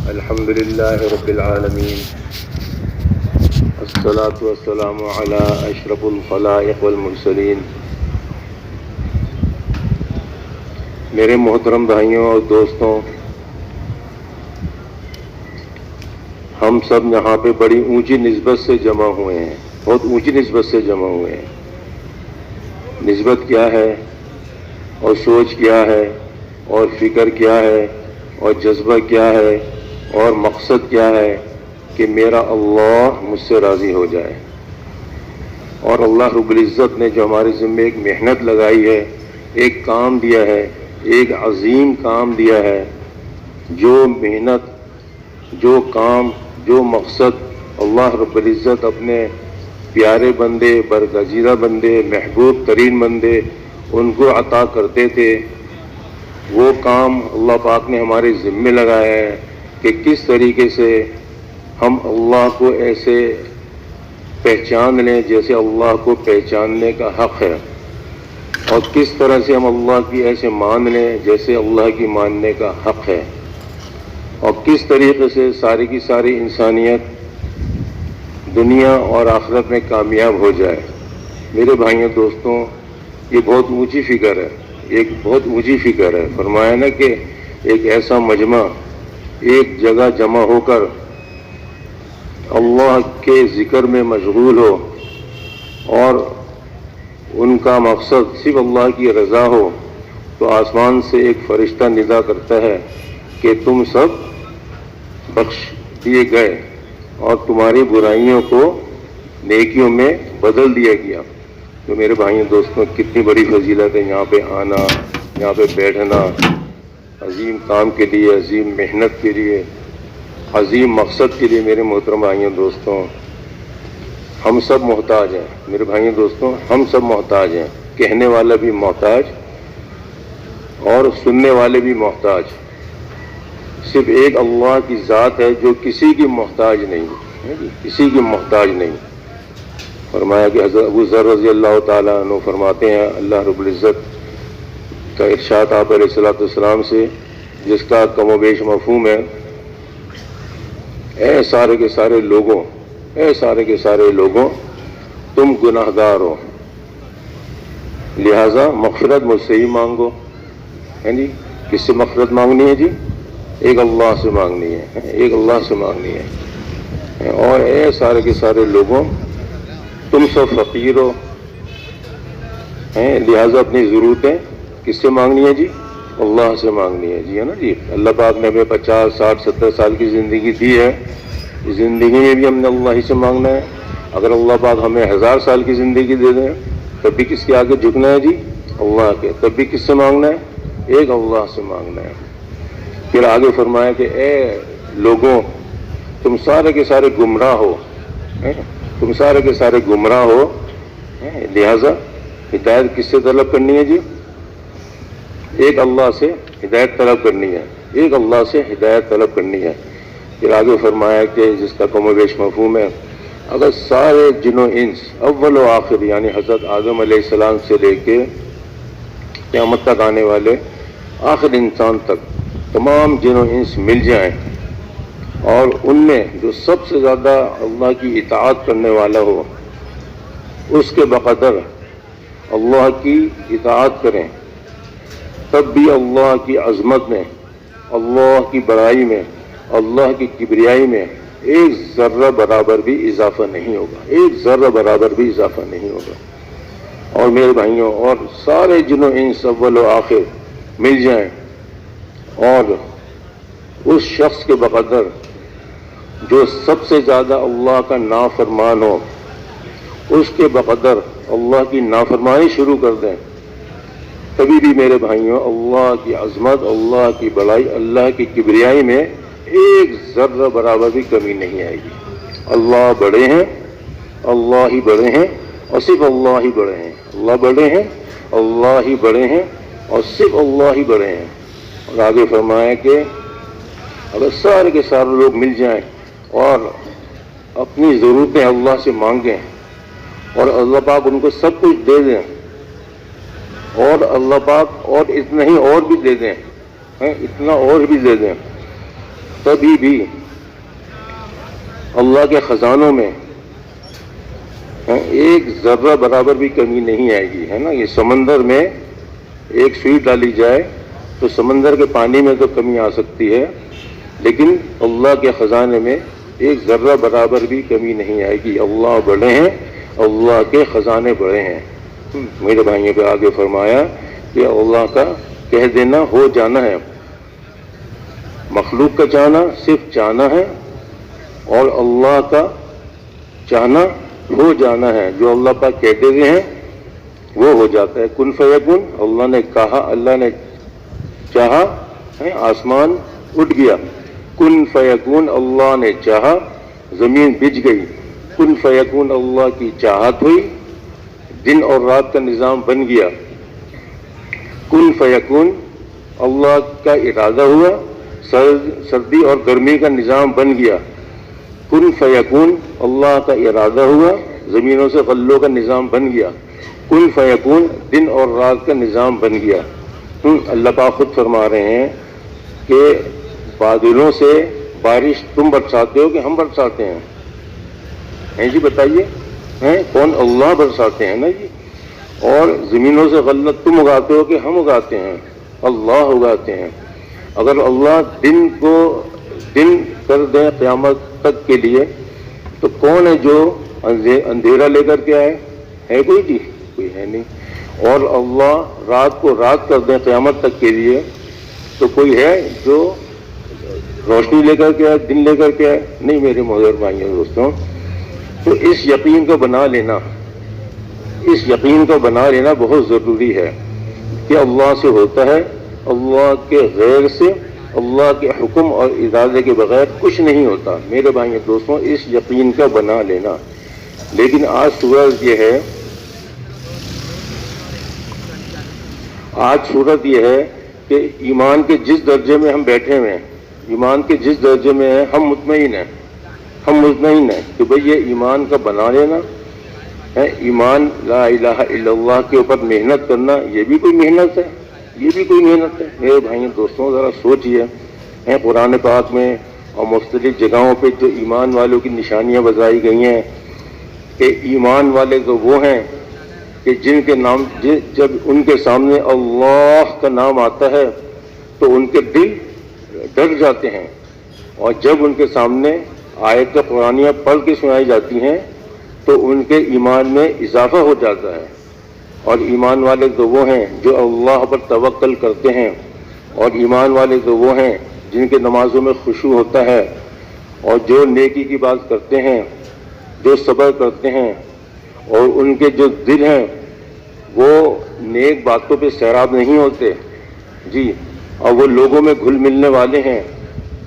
الحمد للہ رب العالمین الصلاة والسلام علی اشرف الخلائق والمرسلین۔ میرے محترم بھائیوں اور دوستوں، ہم سب یہاں پہ بڑی اونچی نسبت سے جمع ہوئے ہیں، بہت اونچی نسبت سے جمع ہوئے ہیں۔ نسبت کیا ہے اور سوچ کیا ہے اور فکر کیا ہے اور جذبہ کیا ہے اور مقصد کیا ہے کہ میرا اللہ مجھ سے راضی ہو جائے۔ اور اللہ رب العزت نے جو ہمارے ذمے ایک محنت لگائی ہے، ایک کام دیا ہے، ایک عظیم کام دیا ہے، جو محنت، جو کام، جو مقصد اللہ رب العزت اپنے پیارے بندے، برگزیدہ بندے، محبوب ترین بندے ان کو عطا کرتے تھے، وہ کام اللہ پاک نے ہمارے ذمے لگایا ہے کہ کس طریقے سے ہم اللہ کو ایسے پہچان لیں جیسے اللہ کو پہچاننے کا حق ہے، اور کس طرح سے ہم اللہ کی ایسے مان لیں جیسے اللہ کی ماننے کا حق ہے، اور کس طریقے سے ساری کی ساری انسانیت دنیا اور آخرت میں کامیاب ہو جائے۔ میرے بھائیوں دوستوں، یہ بہت اونچی فکر ہے، ایک بہت اونچی فکر ہے۔ فرمایا نا کہ ایک ایسا مجمع ایک جگہ جمع ہو کر اللہ کے ذکر میں مشغول ہو اور ان کا مقصد صرف اللہ کی رضا ہو، تو آسمان سے ایک فرشتہ ندا کرتا ہے کہ تم سب بخش دیے گئے اور تمہاری برائیوں کو نیکیوں میں بدل دیا گیا۔ تو میرے بھائیوں دوستوں، کتنی بڑی فضیلت ہے یہاں پہ آنا، یہاں پہ بیٹھنا، عظیم کام کے لیے، عظیم محنت کے لیے، عظیم مقصد کے لیے۔ میرے محترم بھائیوں دوستوں، ہم سب محتاج ہیں۔ میرے بھائیوں دوستوں، ہم سب محتاج ہیں، کہنے والا بھی محتاج اور سننے والے بھی محتاج۔ صرف ایک اللہ کی ذات ہے جو کسی کی محتاج نہیں ہے، کسی کی محتاج نہیں۔ فرمایا کہ حضرت ابو ذر رضی اللہ تعالیٰ عنہ فرماتے ہیں، اللہ رب العزت کا ارشاد آپ علیہ الصلوۃ والسلام سے، جس کا کم و بیش مفہوم ہے، اے سارے کے سارے لوگوں، اے سارے کے سارے لوگوں، تم گناہ گار ہو، لہذا مغفرت مجھ سے ہی مانگو۔ ہے جی، کس سے مغفرت مانگنی ہے جی؟ ایک اللہ سے مانگنی ہے، ایک اللہ سے مانگنی ہے۔ اور اے سارے کے سارے لوگوں، تم سب فقیر ہو، لہذا اپنی ضرورتیں کس سے مانگنی ہے جی؟ اللہ سے مانگنی ہے جی، ہے نا جی۔ اللہ پاک نے ہمیں 50، 60، 70 سال کی زندگی دی ہے، اس زندگی میں بھی ہم نے اللہ ہی سے مانگنا ہے۔ اگر اللہ پاک ہمیں 1000 سال کی زندگی دے دیں تب بھی کس کے آگے جھکنا ہے جی؟ اللہ کے۔ تب بھی کس سے مانگنا ہے؟ ایک اللہ سے مانگنا ہے۔ پھر آگے فرمایا کہ اے لوگوں، تم سارے کے سارے گمراہ ہو، تم سارے کے سارے گمراہ ہو، لہذا ہدایت کس سے طلب کرنی ہے جی؟ ایک اللہ سے ہدایت طلب کرنی ہے، ایک اللہ سے ہدایت طلب کرنی ہے۔ پھر آگے فرمایا کہ جس کا کم و بیش مفہوم ہے، اگر سارے جن و انس اول و آخر، یعنی حضرت آدم علیہ السلام سے لے کے قیامت تک آنے والے آخر انسان تک تمام جن و انس مل جائیں، اور ان میں جو سب سے زیادہ اللہ کی اطاعت کرنے والا ہو، اس کے بقدر اللہ کی اطاعت کریں، تب بھی اللہ کی عظمت میں، اللہ کی بڑائی میں، اللہ کی کبریائی میں ایک ذرہ برابر بھی اضافہ نہیں ہوگا، ایک ذرہ برابر بھی اضافہ نہیں ہوگا۔ اور میرے بھائیوں، اور سارے جن و انس اول و آخر مل جائیں اور اس شخص کے بقدر جو سب سے زیادہ اللہ کا نافرمان ہو، اس کے بقدر اللہ کی نافرمانی شروع کر دیں، تبھی بھی میرے بھائیوں اللہ کی عظمت، اللہ کی بڑائی، اللہ کی کبریائی میں ایک ذرہ برابر بھی کمی نہیں آئے گی۔ اللہ بڑے ہیں، اللہ ہی بڑے ہیں، اور صرف اللہ ہی بڑے ہیں۔ اللہ بڑے ہیں، اللہ ہی بڑے ہیں، اور صرف اللہ ہی بڑے ہیں۔ اور آگے فرمایا کہ اگر سارے کے سارے لوگ مل جائیں اور اپنی ضرورتیں اللہ سے مانگیں، اور اللہ پاک ان کو سب کچھ دے دیں، اور اللہ پاک اور اتنا ہی اور بھی دے دیں، اتنا اور بھی دے دیں، کبھی بھی اللہ کے خزانوں میں ایک ذرہ برابر بھی کمی نہیں آئے گی، ہے نا. یہ سمندر میں ایک سوئی ڈالی جائے تو سمندر کے پانی میں تو کمی آ سکتی ہے، لیکن اللہ کے خزانے میں ایک ذرہ برابر بھی کمی نہیں آئے گی. اللہ بڑے ہیں، اللہ کے خزانے بڑے ہیں. میرے بھائیوں پہ آگے فرمایا کہ اللہ کا کہہ دینا ہو جانا ہے، مخلوق کا چاہنا صرف چاہنا ہے، اور اللہ کا چاہنا ہو جانا ہے. جو اللہ پاک کہتے ہوئے ہیں وہ ہو جاتا ہے. کن فیکن، اللہ نے کہا، اللہ نے چاہا، آسمان اٹھ گیا. کن فیکون، اللہ نے چاہا، زمین بچ گئی. کن فیکون، اللہ کی چاہت ہوئی، دن اور رات کا نظام بن گیا. کن فیکون، اللہ کا ارادہ ہوا، سردی اور گرمی کا نظام بن گیا. کن فیکون، اللہ کا ارادہ ہوا، زمینوں سے غلوں کا نظام بن گیا. کن فیکون، دن اور رات کا نظام بن گیا. اللہ پاک خود فرما رہے ہیں کہ بادلوں سے بارش تم برساتے ہو کہ ہم برساتے ہیں جی؟ بتائیے، کون؟ اللہ برساتے ہیں نا جی. اور زمینوں سے غلت تم اگاتے ہو کہ ہم اگاتے ہیں؟ اللہ اگاتے ہیں. اگر اللہ دن کو دن کر دیں قیامت تک کے لیے تو کون ہے جو اندھیرا لے کر کے آئے؟ ہے کوئی جی؟ کوئی ہے نہیں. اور اللہ رات کو رات کر دیں قیامت تک کے لیے تو کوئی ہے جو روشنی لے کر کے آئے، دن لے کر کے آئے؟ نہیں میرے معزز بھائیوں دوستوں. تو اس یقین کو بنا لینا، اس یقین کو بنا لینا بہت ضروری ہے کہ اللہ سے ہوتا ہے، اللہ کے غیر سے، اللہ کے حکم اور اجازے کے بغیر کچھ نہیں ہوتا. میرے بھائیوں دوستوں، اس یقین کا بنا لینا. لیکن آج صورت یہ ہے کہ ایمان کے جس درجے میں ہم بیٹھے ہوئے ہیں، ایمان کے جس درجے میں ہیں، ہم مطمئن ہیں کہ بھئی یہ ایمان کا بنا لینا ہے. ایمان لا الہ الا اللہ کے اوپر محنت کرنا، یہ بھی کوئی محنت ہے، یہ بھی کوئی محنت ہے. میرے بھائیوں دوستوں ذرا سوچئے، قرآن پاک میں اور مختلف جگہوں پہ جو ایمان والوں کی نشانیاں بتائی گئی ہیں کہ ایمان والے تو وہ ہیں کہ جن کے نام جب ان کے سامنے اللہ کا نام آتا ہے تو ان کے دل ڈر جاتے ہیں، اور جب ان کے سامنے آیت قرآنیاں پڑھ کے سنائی جاتی ہیں تو ان کے ایمان میں اضافہ ہو جاتا ہے. اور ایمان والے تو وہ ہیں جو اللہ پر توکل کرتے ہیں، اور ایمان والے تو وہ ہیں جن کے نمازوں میں خشوع ہوتا ہے، اور جو نیکی کی بات کرتے ہیں، جو صبر کرتے ہیں، اور ان کے جو دل ہیں وہ نیک باتوں پہ سیراب نہیں ہوتے جی، اور وہ لوگوں میں گھل ملنے والے ہیں.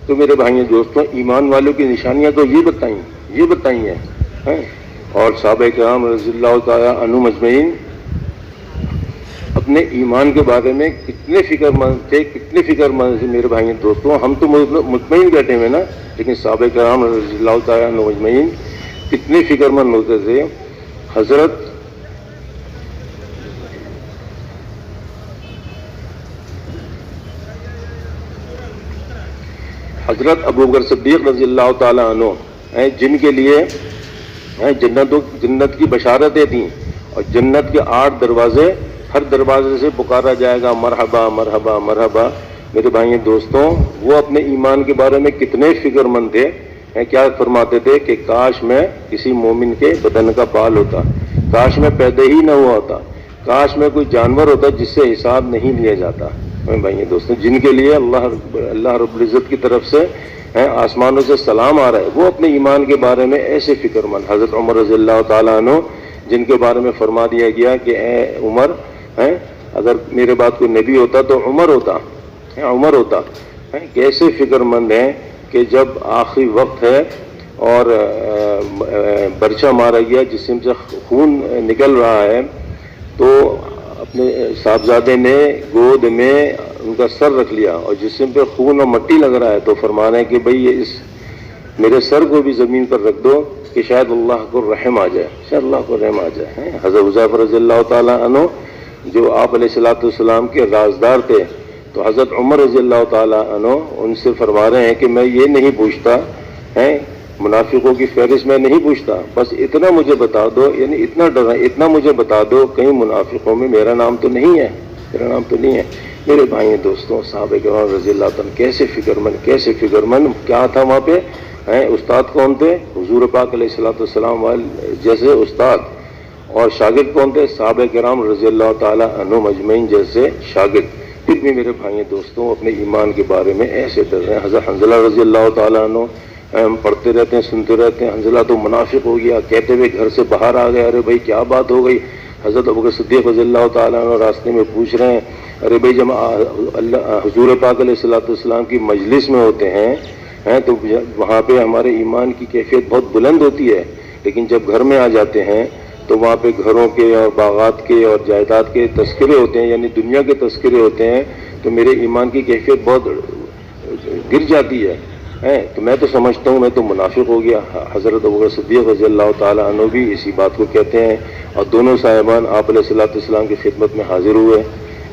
تو میرے بھائیوں دوستوں، ایمان والوں کی نشانیاں تو یہ بتائی ہیں. اور صحابہ کرام رضی اللہ تعالیٰ عنہم اجمعین اپنے ایمان کے بارے میں کتنے فکر مند تھے میرے بھائیوں دوستوں. ہم تو مطمئن بیٹھے ہوئے نا، لیکن صحابہ کرام رضی اللہ تعالیٰ عنہم اجمعین کتنے فکر مند ہوتے تھے. حضرت ابوبکر صدیق رضی اللہ تعالیٰ عنہ جن کے لیے جنت کی بشارتیں تھیں، اور جنت کے 8 دروازے، ہر دروازے سے پکارا جائے گا مرحبا مرحبا مرحبا. میرے بھائیوں دوستوں، وہ اپنے ایمان کے بارے میں کتنے فکر مند تھے. کیا فرماتے تھے کہ کاش میں کسی مومن کے بدن کا بال ہوتا، کاش میں پیدا ہی نہ ہوا ہوتا، کاش میں کوئی جانور ہوتا جس سے حساب نہیں لیا جاتا. بھائی دوستوں، جن کے لیے اللہ رب العزت کی طرف سے آسمانوں سے سلام آ رہا ہے، وہ اپنے ایمان کے بارے میں ایسے فکر مند. حضرت عمر رضی اللہ تعالیٰ عنہ جن کے بارے میں فرما دیا گیا کہ اے عمر، اگر میرے بعد کوئی نبی ہوتا تو عمر ہوتا. کیسے فکر مند ہیں کہ جب آخری وقت ہے اور برچہ مارا گیا، جسم سے خون نکل رہا ہے، تو اپنے صاحبزادے نے گود میں ان کا سر رکھ لیا اور جسم پہ خون اور مٹی لگ رہا ہے، تو فرمانا ہے کہ بھئی یہ میرے سر کو بھی زمین پر رکھ دو کہ شاید اللہ کو رحم آ جائے. حضرت حذیفہ رضی اللہ تعالیٰ عنہ جو آپ علیہ الصلوۃ والسلام کے رازدار تھے، تو حضرت عمر رضی اللہ تعالیٰ عنہ ان سے فرما رہے ہیں کہ میں یہ نہیں پوچھتا ہیں، منافقوں کی فہرست میں نہیں پوچھتا، بس اتنا مجھے بتا دو، یعنی اتنا مجھے بتا دو کہیں منافقوں میں میرا نام تو نہیں ہے، میرا نام تو نہیں ہے۔ میرے بھائی دوستوں، صحابہ کرام رضی اللہ تعالیٰ کیسے فکر مند کیا تھا وہاں پہ ہیں۔ استاد کون تھے؟ حضور پاک علیہ الصلوۃ والسلام جیسے استاد، اور شاگرد کون تھے؟ صحابہ کرام رضی اللہ تعالیٰ عنہم اجمعین جیسے شاگرد۔ پھر بھی میرے بھائی دوستوں اپنے ایمان کے بارے میں ایسے ڈر رہے ہیں۔ حضرت حنظلہ رضی اللہ تعالیٰ عنہ، ہم پڑھتے رہتے ہیں، سنتے رہتے ہیں، حنظلہ تو منافق ہو گیا، کہتے ہوئے گھر سے باہر آ گئے، ارے بھائی کیا بات ہو گئی؟ حضرت ابوبکر صدیق رضی اللہ تعالیٰ عنہ راستے میں پوچھ رہے ہیں، ارے بھائی جب حضور پاک علیہ الصلوۃ والسلام کی مجلس میں ہوتے ہیں تو وہاں پہ ہمارے ایمان کی کیفیت بہت بلند ہوتی ہے، لیکن جب گھر میں آ جاتے ہیں تو وہاں پہ گھروں کے اور باغات کے اور جائیداد کے تذکرے ہوتے ہیں، یعنی دنیا کے تذکرے ہوتے ہیں، تو میرے ایمان کی کیفیت بہت گر جاتی ہے۔ تو میں تو سمجھتا ہوں میں تو منافق ہو گیا۔ حضرت ابوبکر صدیق رضی اللہ تعالیٰ عنہ بھی اسی بات کو کہتے ہیں، اور دونوں صاحبان آپ علیہ الصلوۃ والسلام کی خدمت میں حاضر ہوئے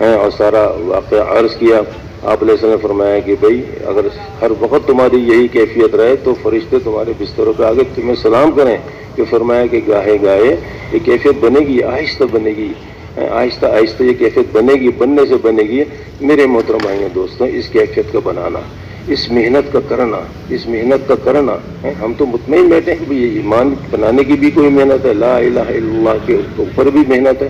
اور سارا واقعہ عرض کیا۔ آپ علیہ السلام نے فرمایا کہ بھائی اگر ہر وقت تمہاری یہی کیفیت رہے تو فرشتے تمہارے بستروں پہ آگے تمہیں سلام کریں، کہ فرمایا کہ گاہے گاہے یہ کیفیت بنے گی، آہستہ بنے گی، آہستہ آہستہ یہ کیفیت بنے گی، بننے سے بنے گی۔ میرے محترم بھائیوں دوستوں، اس کیفیت کا بنانا، اس محنت کا کرنا ہم تو مطمئن بیٹھے ہیں کہ یہ ایمان بنانے کی بھی کوئی محنت ہے، لا الہ الا اللہ کے اوپر بھی محنت ہے۔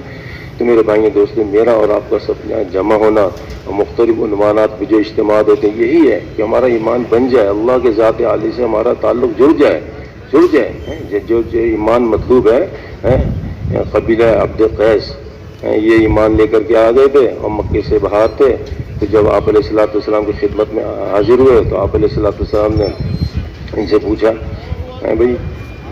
تو میرے بھائیوں دوستوں، میرا اور آپ کا سب جمع ہونا اور مختلف عنوانات پہ جو اجتماع ہوتے ہیں یہی ہے کہ ہمارا ایمان بن جائے، اللہ کے ذات عالی سے ہمارا تعلق جڑ جائے۔ جو ایمان مطلوب ہے، قبیلہ عبد قیس یہ ایمان لے کر کے آ گئے تھے اور مکے سے باہر تھے، تو جب آپ علیہ الصلوۃ والسلام کی خدمت میں حاضر ہوئے تو آپ علیہ الصلوۃ والسلام نے ان سے پوچھا بھائی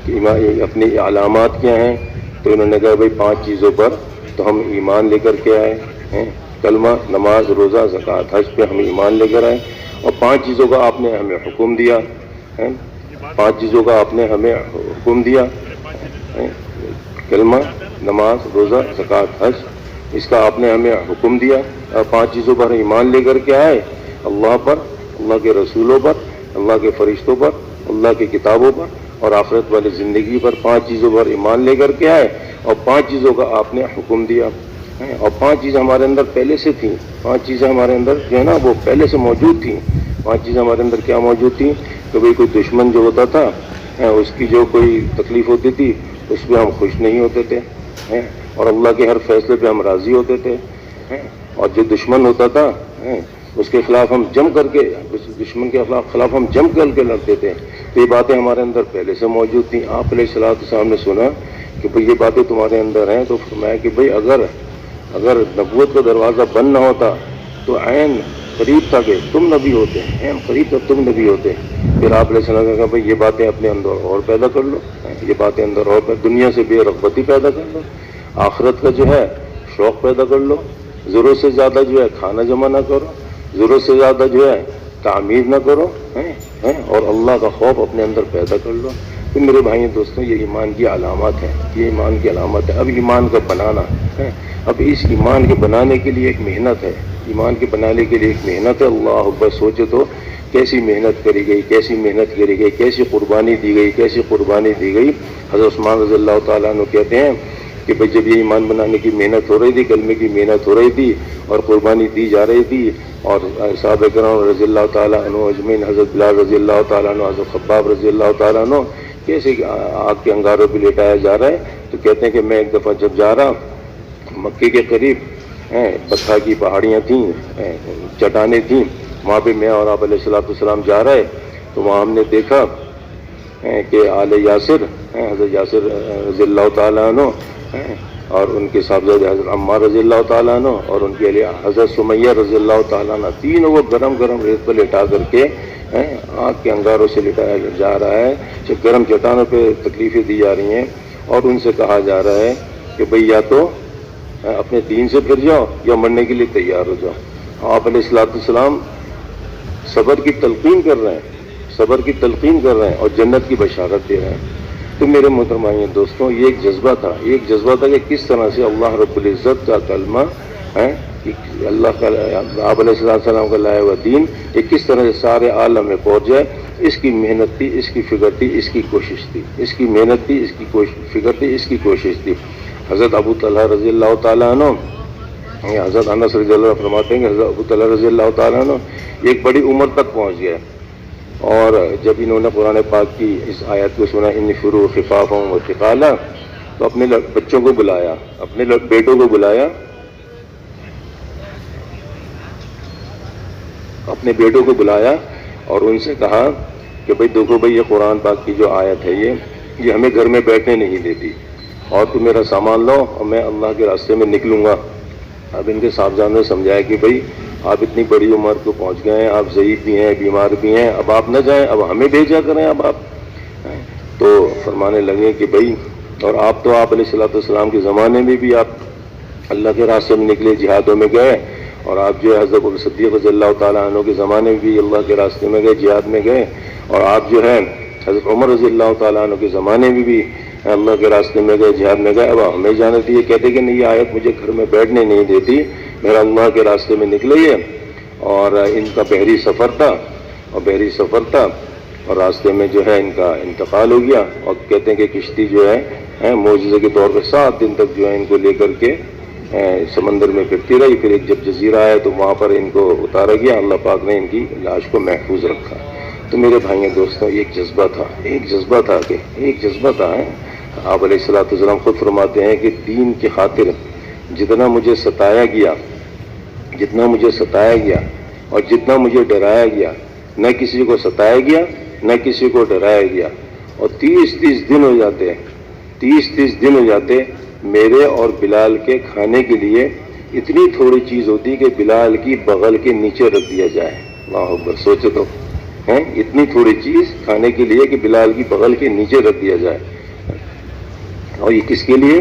کہ اپنی علامات کیا ہیں؟ تو انہوں نے کہا بھائی 5 چیزوں پر تو ہم ایمان لے کر کے آئے ہیں، کلمہ، نماز، روزہ، زکوٰۃ، حج پہ ہم ایمان لے کر آئے، اور 5 چیزوں کا آپ نے ہمیں حکم دیا، 5 چیزوں کا آپ نے ہمیں حکم دیا، کلمہ، نماز، روزہ، زکوٰۃ، حج، اس کا آپ نے ہمیں حکم دیا، اور 5 چیزوں پر ایمان لے کر کے آئے، اللہ پر، اللہ کے رسولوں پر، اللہ کے فرشتوں پر، اللہ کی کتابوں پر اور آخرت والی زندگی پر 5 چیزوں پر ایمان لے کر کے آئے، اور 5 چیزوں کا آپ نے حکم دیا، اور 5 چیزیں ہمارے اندر پہلے سے تھیں، 5 چیزیں ہمارے اندر جو ہے نا وہ پہلے سے موجود تھیں۔ 5 چیزیں ہمارے اندر کیا موجود تھیں کہ بھئی کوئی دشمن جو ہوتا تھا اس کی جو کوئی تکلیف ہوتی تھی اس پہ ہم خوش نہیں ہوتے تھے، اور اللہ کے ہر فیصلے پہ ہم راضی ہوتے تھے، اور جو دشمن ہوتا تھا اس کے خلاف ہم جم کر کے، دشمن کے خلاف ہم جم کر کے لڑتے تھے۔ تو یہ باتیں ہمارے اندر پہلے سے موجود تھیں۔ آپ علیہ الصلوۃ والسلام نے سنا کہ بھئی یہ باتیں تمہارے اندر ہیں، تو فرمایا کہ بھئی اگر نبوت کا دروازہ بند نہ ہوتا تو عین قریب تھا کہ تم نبی ہوتے، عین قریب تک تم نبی ہوتے۔ پھر آپ علیہ السلام نے کہا بھئی یہ باتیں اپنے اندر اور پیدا کر لو، یہ باتیں اندر اور دنیا سے بے رغبتی پیدا کر لو، آخرت کا جو ہے شوق پیدا کر لو، ضرورت سے زیادہ جو ہے کھانا جمع نہ کرو، ضرورت سے زیادہ جو ہے تعمیر نہ کرو، اور اللہ کا خوف اپنے اندر پیدا کر لو۔ تو میرے بھائیوں دوستوں، یہ ایمان کی علامات ہیں، یہ ایمان کی علامت ہے۔ اب ایمان کا بنانا ہے، اب اس ایمان کے بنانے کے لیے ایک محنت ہے، ایمان کے بنانے کے لیے ایک محنت ہے۔ اللہ اکبر، سوچے تو کیسی محنت کری گئی، کیسی محنت کری گئی، کیسی قربانی دی گئی، کیسی قربانی دی گئی۔ حضرت عثمان رضی اللہ تعالیٰ عنہ کہتے ہیں کہ بھئی جب یہ ایمان بنانے کی محنت ہو رہی تھی، کلمے کی محنت ہو رہی تھی اور قربانی دی جا رہی تھی، اور صحابہ کرام رضی اللہ تعالیٰ عنہ اجمعین، حضرت بلال رضی اللہ تعالیٰ عنہ، حضرت خباب رضی اللہ تعالیٰ عنہ کیسے آگ کے انگاروں پہ لٹایا جا رہا ہے، تو کہتے ہیں کہ میں ایک دفعہ جب جا رہا مکے کے قریب بتھا کی پہاڑیاں تھیں، چٹانیں تھیں، وہاں پہ میں اور آپ علیہ الصلوۃ والسلام جا رہے، تو وہاں ہم نے دیکھا کہ آل یاسر، حضرت یاسر رضی اللہ تعالیٰ عنہ اور ان کے صاحبزادے حضرت عمار رضی اللہ تعالیٰ عنہ اور ان کے علیہ حضرت سمیہ رضی اللہ تعالیٰ عنہ، تینوں کو گرم گرم ریت پر لٹا کر کے آگ کے انگاروں سے لٹایا جا رہا ہے، گرم چٹانوں پہ تکلیفیں دی جا رہی ہیں، اور ان سے کہا جا رہا ہے کہ بھئی یا تو اپنے دین سے پھر جاؤ یا مرنے کے لیے تیار ہو جاؤ۔ آپ علیہ الصلوۃ والسلام صبر کی تلقین کر رہے ہیں، صبر کی تلقین کر رہے ہیں اور جنت کی بشارت دے رہے ہیں۔ تو میرے محترم دوستوں، یہ ایک جذبہ تھا کہ کس طرح سے اللہ رب العزت کا کلمہ کہ اللہ کا آپ علیہ السلام کا لایا ہوا دین یہ کس طرح سے سارے عالم میں پہنچ جائے. اس کی محنت تھی, اس کی فکر تھی, اس کی کوشش تھی, اس کی محنت تھی, اس کی فکر تھی, اس کی کوشش تھی. حضرت ابو طلحہ رضی اللہ تعالیٰ عنہ, حضرت انس رضی اللہ عنہ فرماتے ہیں کہ حضرت ابو طلحہ رضی اللہ تعالیٰ عنہ ایک بڑی عمر تک پہنچ گئے, اور جب انہوں نے قرآن پاک کی اس آیت کو سنا انفروا خفافا وثقالا, تو اپنے بچوں کو بلایا, اپنے بیٹوں کو بلایا, اپنے بیٹوں کو بلایا اور ان سے کہا کہ بھئی دیکھو بھئی یہ قرآن پاک کی جو آیت ہے یہ ہمیں گھر میں بیٹھنے نہیں دیتی, اور تم میرا سامان لاؤ اور میں اللہ کے راستے میں نکلوں گا. اب ان کے صاحبزادوں نے سمجھایا کہ بھئی آپ اتنی بڑی عمر کو پہنچ گئے ہیں, آپ ضعیف بھی ہیں, بیمار بھی ہیں, اب آپ نہ جائیں, اب ہمیں بھیجا کریں اب آپ. تو فرمانے لگے کہ بھئی, اور آپ تو آپ علیہ السلام کے زمانے میں بھی آپ اللہ کے راستے میں نکلے, جہادوں میں گئے, اور آپ جو ہے حضرت ابو صدیق رضی اللہ تعالیٰ عنہ کے زمانے میں بھی اللہ کے راستے میں گئے, جہاد میں گئے, اور آپ جو ہے حضرت عمر رضی اللہ تعالیٰ عنہ کے زمانے میں بھی اللہ کے راستے میں گئے, جہاد میں گئے. اب ہمیں جانے دیے, کہتے کہ نہیں یہ آیت مجھے گھر میں بیٹھنے نہیں دیتی, میرا اللہ کے راستے میں نکلے یہ. اور ان کا بحری سفر تھا, اور راستے میں جو ہے ان کا انتقال ہو گیا, اور کہتے ہیں کہ کشتی جو ہے معجزے کے طور پر 7 دن تک جو ہے ان کو لے کر کے سمندر میں پھرتی رہی. پھر ایک جب جزیرہ آیا تو وہاں پر ان کو اتارا گیا, اللہ پاک نے ان کی لاش کو محفوظ رکھا. تو میرے بھائیوں دوستوں ایک جذبہ تھا. آپ علیہ السلام خود فرماتے ہیں کہ دین کی خاطر جتنا مجھے ستایا گیا اور جتنا مجھے ڈرایا گیا, نہ کسی کو ستایا گیا نہ کسی کو ڈرایا گیا. اور 30 دن ہو جاتے میرے اور بلال کے کھانے کے لیے اتنی تھوڑی چیز ہوتی کہ بلال کی بغل کے نیچے رکھ دیا جائے. اللہ اکبر, سوچو تو, اتنی تھوڑی چیز کھانے کے لیے کہ بلال کی بغل کے نیچے رکھ دیا جائے. اور یہ کس کے لیے؟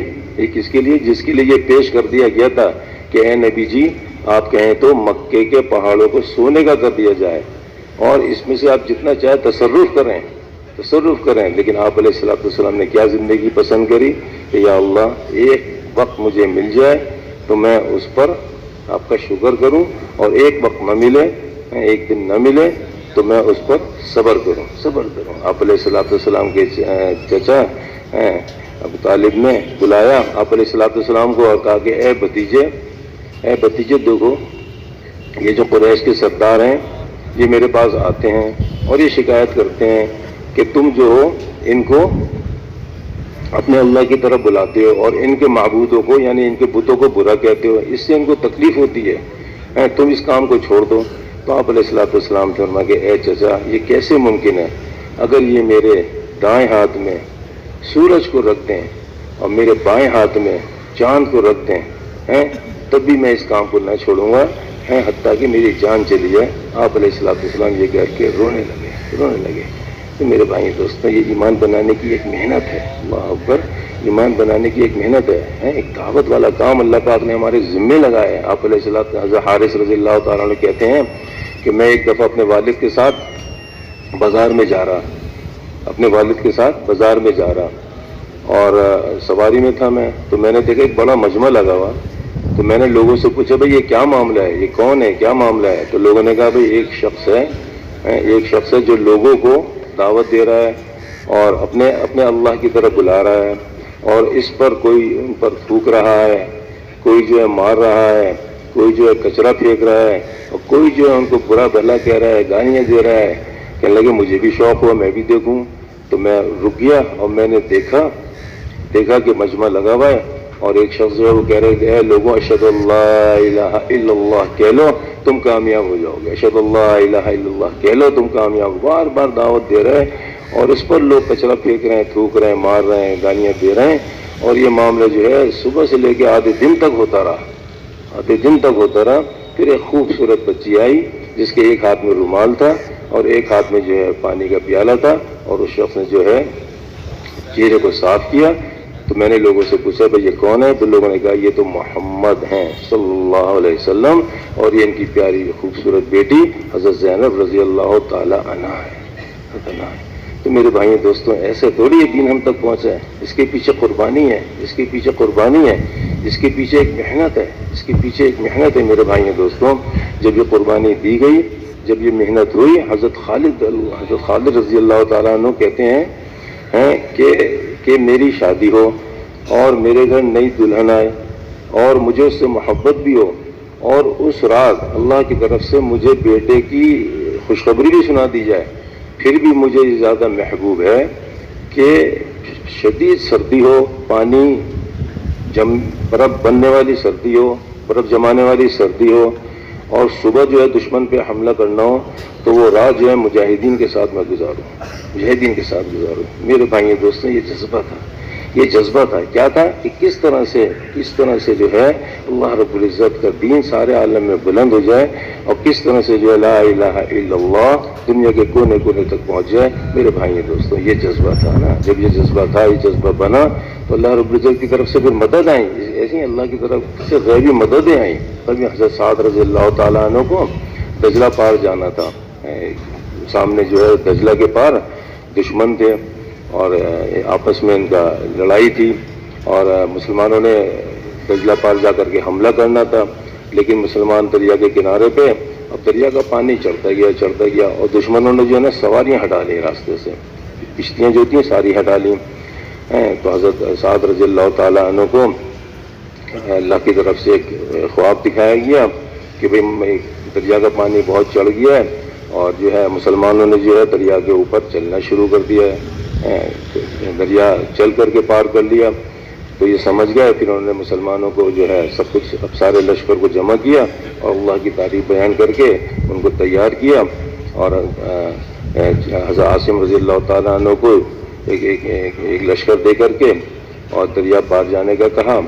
جس کے لیے یہ پیش کر دیا گیا تھا کہ اے نبی جی آپ کہیں تو مکے کے پہاڑوں کو سونے کا کر دیا جائے, اور اس میں سے آپ جتنا چاہے تصرف کریں. لیکن آپ علیہ السلام نے کیا زندگی پسند کری کہ یا اللہ ایک وقت مجھے مل جائے تو میں اس پر آپ کا شکر کروں, اور ایک وقت نہ ملے, ایک دن نہ ملے تو میں اس پر صبر کروں. آپ علیہ السلام کے چچا ابو طالب نے بلایا آپ علیہ السلام کو اور کہا کہ اے بھتیجے دیکھو یہ جو قریش کے سردار ہیں یہ میرے پاس آتے ہیں اور یہ شکایت کرتے ہیں کہ تم جو ہو ان کو اپنے اللہ کی طرف بلاتے ہو اور ان کے معبودوں کو یعنی ان کے بتوں کو برا کہتے ہو, اس سے ان کو تکلیف ہوتی ہے, تم اس کام کو چھوڑ دو. تو آپ علیہ السلام سے فرمایا کہ اے چچا یہ کیسے ممکن ہے, اگر یہ میرے دائیں ہاتھ میں سورج کو رکھ دیں اور میرے بائیں ہاتھ میں چاند کو رکھ دیں تب بھی میں اس کام کو نہ چھوڑوں گا, حتیٰ کہ میری جان چلی جائے. آپ علیہ السلام یہ کہہ کے رونے لگے. تو میرے بھائی دوستوں یہ ایمان بنانے کی ایک محنت ہے. اللہ اکبر, ایمان بنانے کی ایک محنت ہے, ایک دعوت والا کام اللہ پاک نے ہمارے ذمے لگایا ہے. آپ علیہ السلام حضرت حارث رضی اللہ تعالیٰ عنہ کہتے ہیں کہ میں ایک دفعہ اپنے والد کے ساتھ بازار میں جا رہا اور سواری میں تھا میں, تو میں نے دیکھا ایک بڑا مجمع لگا ہوا. تو میں نے لوگوں سے پوچھا بھائی یہ کیا معاملہ ہے, یہ کون ہے, کیا معاملہ ہے؟ تو لوگوں نے کہا بھائی ایک شخص ہے جو لوگوں کو دعوت دے رہا ہے اور اپنے اللہ کی طرف بلا رہا ہے, اور اس پر کوئی ان پر تھوک رہا ہے, کوئی جو ہے مار رہا ہے, کوئی جو ہے کچرا پھینک رہا ہے, اور کوئی جو ہے ان کو برا بھلا کہہ رہا ہے, گالیاں دے رہا ہے. کہنے لگے مجھے بھی شوق ہوا میں بھی دیکھوں. تو میں رک گیا اور میں نے دیکھا کہ مجمع لگا ہوا ہے اور ایک شخص جو ہے وہ کہہ رہے کہ اے لوگوں اشہد اللہ الہ الا اللہ کہہ لو تم کامیاب ہو جاؤ گے, اشہد اللہ الہ الا اللہ کہہ لو تم کامیاب ہو. بار بار دعوت دے رہے ہیں اور اس پر لوگ کچرا پھینک رہے ہیں, تھوک رہے ہیں, مار رہے ہیں, گالیاں دے رہے ہیں. اور یہ معاملہ جو ہے صبح سے لے کے آدھے دن تک ہوتا رہا. پھر ایک خوبصورت بچی آئی جس کے ایک ہاتھ میں رومال تھا اور ایک ہاتھ میں جو ہے پانی کا پیالہ تھا, اور اس شخص نے جو ہے چہرے کو صاف کیا. تو میں نے لوگوں سے پوچھا بھائی یہ کون ہے؟ تو لوگوں نے کہا یہ تو محمد ہیں صلی اللہ علیہ وسلم, اور یہ ان کی پیاری خوبصورت بیٹی حضرت زینب رضی اللہ تعالی عنہا ہے. تو میرے بھائیوں دوستوں ایسے تھوڑی یہ دین ہم تک پہنچا ہے, اس کے پیچھے قربانی ہے, اس کے پیچھے ایک محنت ہے، اس کے پیچھے ایک محنت ہے میرے بھائیوں دوستوں. جب یہ قربانی دی گئی، جب یہ محنت ہوئی، حضرت خالد رضی اللہ تعالیٰ عنہ کہتے ہیں کہ میری شادی ہو اور میرے گھر نئی دلہن آئے اور مجھے اس سے محبت بھی ہو اور اس رات اللہ کی طرف سے مجھے بیٹے کی خوشخبری بھی سنا دی جائے، پھر بھی مجھے یہ زیادہ محبوب ہے کہ شدید سردی ہو، پانی برف بننے والی سردی ہو، برف جمانے والی سردی ہو، اور صبح جو ہے دشمن پہ حملہ کرنا ہو، تو وہ رات جو ہے مجاہدین کے ساتھ میں گزاروں، مجاہدین کے ساتھ گزاروں. میرے بھائیوں دوستوں، یہ جذبہ تھا، یہ جذبہ تھا. کیا تھا کہ کس طرح سے جو ہے اللہ رب العزت کا دین سارے عالم میں بلند ہو جائے، اور کس طرح سے جو ہے لا الہ الا اللہ دنیا کے کونے کونے تک پہنچ جائے. میرے بھائیوں دوستوں، یہ جذبہ تھا نا. جب یہ جذبہ تھا، یہ جذبہ بنا، تو اللہ رب العزت کی طرف سے پھر مدد آئی. ایسی اللہ کی طرف سے غیبی مددیں آئیں. تبھی حضرت سعد رضی اللہ تعالیٰ عنہ کو دجلہ پار جانا تھا. سامنے جو ہے دجلہ کے پار دشمن تھے اور آپس میں ان کا لڑائی تھی، اور مسلمانوں نے دجلہ پار جا کر کے حملہ کرنا تھا، لیکن مسلمان دریا کے کنارے پہ، اب دریا کا پانی چڑھتا گیا اور دشمنوں نے جو ہے نا سواریاں ہٹا لی راستے سے، کشتیاں جو تھیں ساری ہٹا لی. تو حضرت سعد رضی اللہ تعالیٰ عنہ کو اللہ کی طرف سے ایک خواب دکھایا گیا کہ بھئی دریا کا پانی بہت چڑھ گیا ہے اور جو ہے مسلمانوں نے جو ہے دریا کے اوپر چلنا شروع کر دیا ہے، دریا چل کر کے پار کر لیا. تو یہ سمجھ گئے، پھر انہوں نے مسلمانوں کو جو ہے سب کچھ اب سارے لشکر کو جمع کیا اور اللہ کی تعریف بیان کر کے ان کو تیار کیا، اور حضرت عاصم رضی اللہ تعالیٰ عنہ کو ایک لشکر دے کر کے اور دریا پار جانے کا کہا.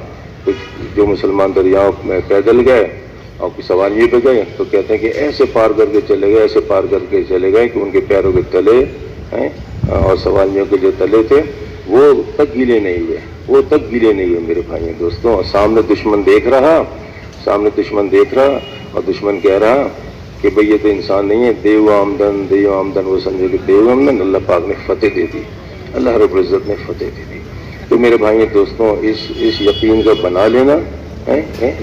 جو مسلمان دریاؤں میں پیدل گئے اور سواریوں پہ گئے تو کہتے ہیں کہ ایسے پار کر کے چلے گئے کہ ان کے پیروں کے تلے اور سواریوں کے جو تلے تھے وہ تک گیلے نہیں ہوئے میرے بھائیوں دوستوں. اور سامنے دشمن دیکھ رہا اور دشمن کہہ رہا کہ بھئی یہ تو انسان نہیں ہے، دیو آمدن. وہ سمجھے کہ دیو آمدن اللہ پاک نے فتح دے دی، اللہ رب العزت نے فتح دے دی. تو میرے بھائیوں دوستوں، اس یقین کا بنا لینا،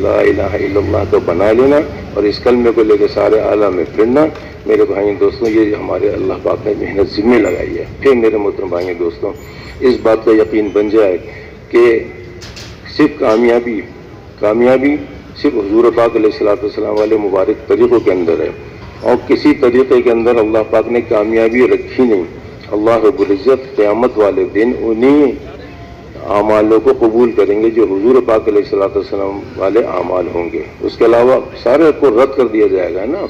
لا الہ الا اللہ کا بنا لینا اور اس کلمے کو لے کے سارے عالم میں پھرنا. میرے بھائیوں دوستوں، یہ ہمارے اللہ پاک نے محنت ذمہ لگائی ہے. پھر میرے محترم بھائیوں دوستوں، اس بات کا یقین بن جائے کہ صرف کامیابی صرف حضور پاک علیہ الصلوۃ والسلام والے مبارک طریقوں کے اندر ہے، اور کسی طریقے کے اندر اللہ پاک نے کامیابی رکھی نہیں. اللہ رب العزت قیامت والے دن انہی اعمالوں کو قبول کریں گے جو حضور پاک علیہ الصلوۃ والسلام والے اعمال ہوں گے. اس کے علاوہ سارے کو رد کر دیا جائے گا نا.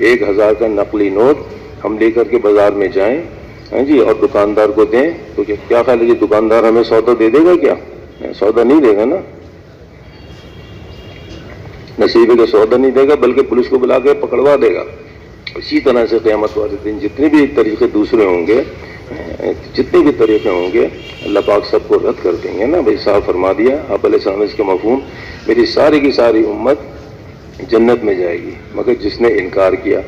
1000 کا نقلی نوٹ ہم لے کر کے بازار میں جائیں جی اور دکاندار کو دیں تو کیا خیال ہے جی دکاندار ہمیں سودا دے دے گا؟ کیا سودا نہیں دے گا نا، نصیبے کا سودا نہیں دے گا، بلکہ پولیس کو بلا کے پکڑوا دے گا. اسی طرح سے قیامت والے دن جتنے بھی طریقے دوسرے ہوں گے، جتنے بھی طریقے ہوں گے، اللہ پاک سب کو رد کر دیں گے نا. بھائی صاحب فرما دیا آپ علیہ السلام اس کا مفہوم، میری ساری کی ساری امت جنت میں جائے گی مگر جس نے انکار کیا.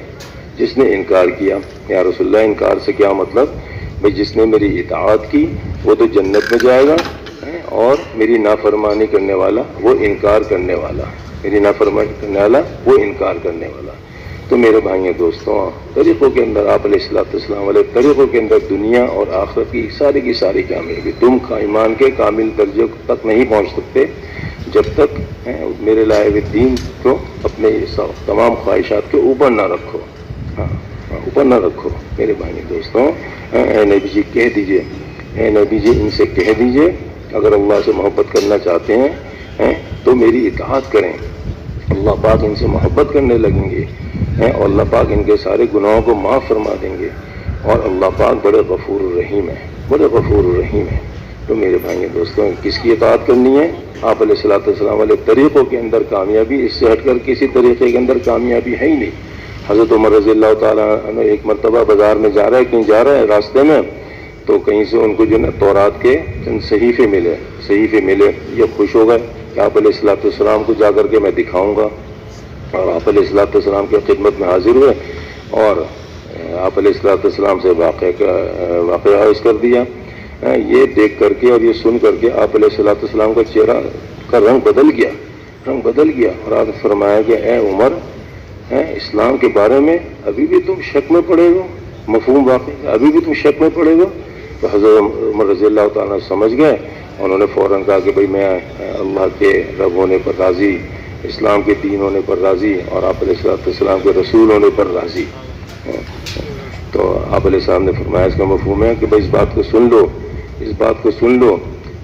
یا رسول اللہ، انکار سے کیا مطلب؟ بھائی جس نے میری اطاعت کی وہ تو جنت میں جائے گا، اور میری نافرمانی کرنے والا وہ انکار کرنے والا، وہ انکار کرنے والا. تو میرے بھائیوں دوستوں، طریقوں کے اندر آپ علیہ السلام والے طریقوں کے اندر دنیا اور آخرت کی ساری کامیابی. تم ایمان کے کامل درجے تک نہیں پہنچ سکتے جب تک میرے لائے ہوئے دین کو اپنے تمام خواہشات کے اوپر نہ رکھو. میرے بھائیوں دوستوں، اے نبی جی کہہ دیجئے، ان سے کہہ دیجئے اگر اللہ سے محبت کرنا چاہتے ہیں تو میری اطاعت کریں. اللہ پاک ان سے محبت کرنے لگیں گے اور اللہ پاک ان کے سارے گناہوں کو معاف فرما دیں گے، اور اللہ پاک بڑے غفور الرحیم ہے. تو میرے بھائیوں دوستوں، کس کی اطاعت کرنی ہے؟ آپ علیہ الصلوۃ والسلام والے طریقوں کے اندر کامیابی. اس سے ہٹ کر کسی طریقے کے اندر کامیابی ہے ہی نہیں. حضرت عمر رضی اللہ تعالیٰ عنہ ایک مرتبہ بازار میں جا رہا ہے راستے میں، تو کہیں سے ان کو جو نا تورات کے چند صحیفے ملے. یہ خوش ہو گئے کہ آپ علیہ الصلوۃ والسلام کو جا کر کے میں دکھاؤں گا، اور آپ علیہ الصلوۃ والسلام کی خدمت میں حاضر ہوئے اور آپ علیہ الصلوۃ والسلام سے واقعہ عرض کر دیا. یہ دیکھ کر کے اور یہ سن کر کے آپ علیہ الصلوۃ والسلام کا چہرہ کا رنگ بدل گیا اور آپ نے فرمایا کہ اے عمر، اسلام کے بارے میں ابھی بھی تم شک میں پڑے ہو، مفہوم واقعی ابھی بھی تم شک میں پڑے ہو؟ تو حضرت عمر رضی اللہ تعالیٰ سمجھ گئے، انہوں نے فوراً کہا کہ بھئی میں اللہ کے رب ہونے پر راضی، اسلام کے دین ہونے پر راضی اور آپ علیہ السلام کے رسول ہونے پر راضی۔ تو آپ علیہ السلام نے فرمایا اس کا مفہوم ہے کہ بھئی اس بات کو سن لو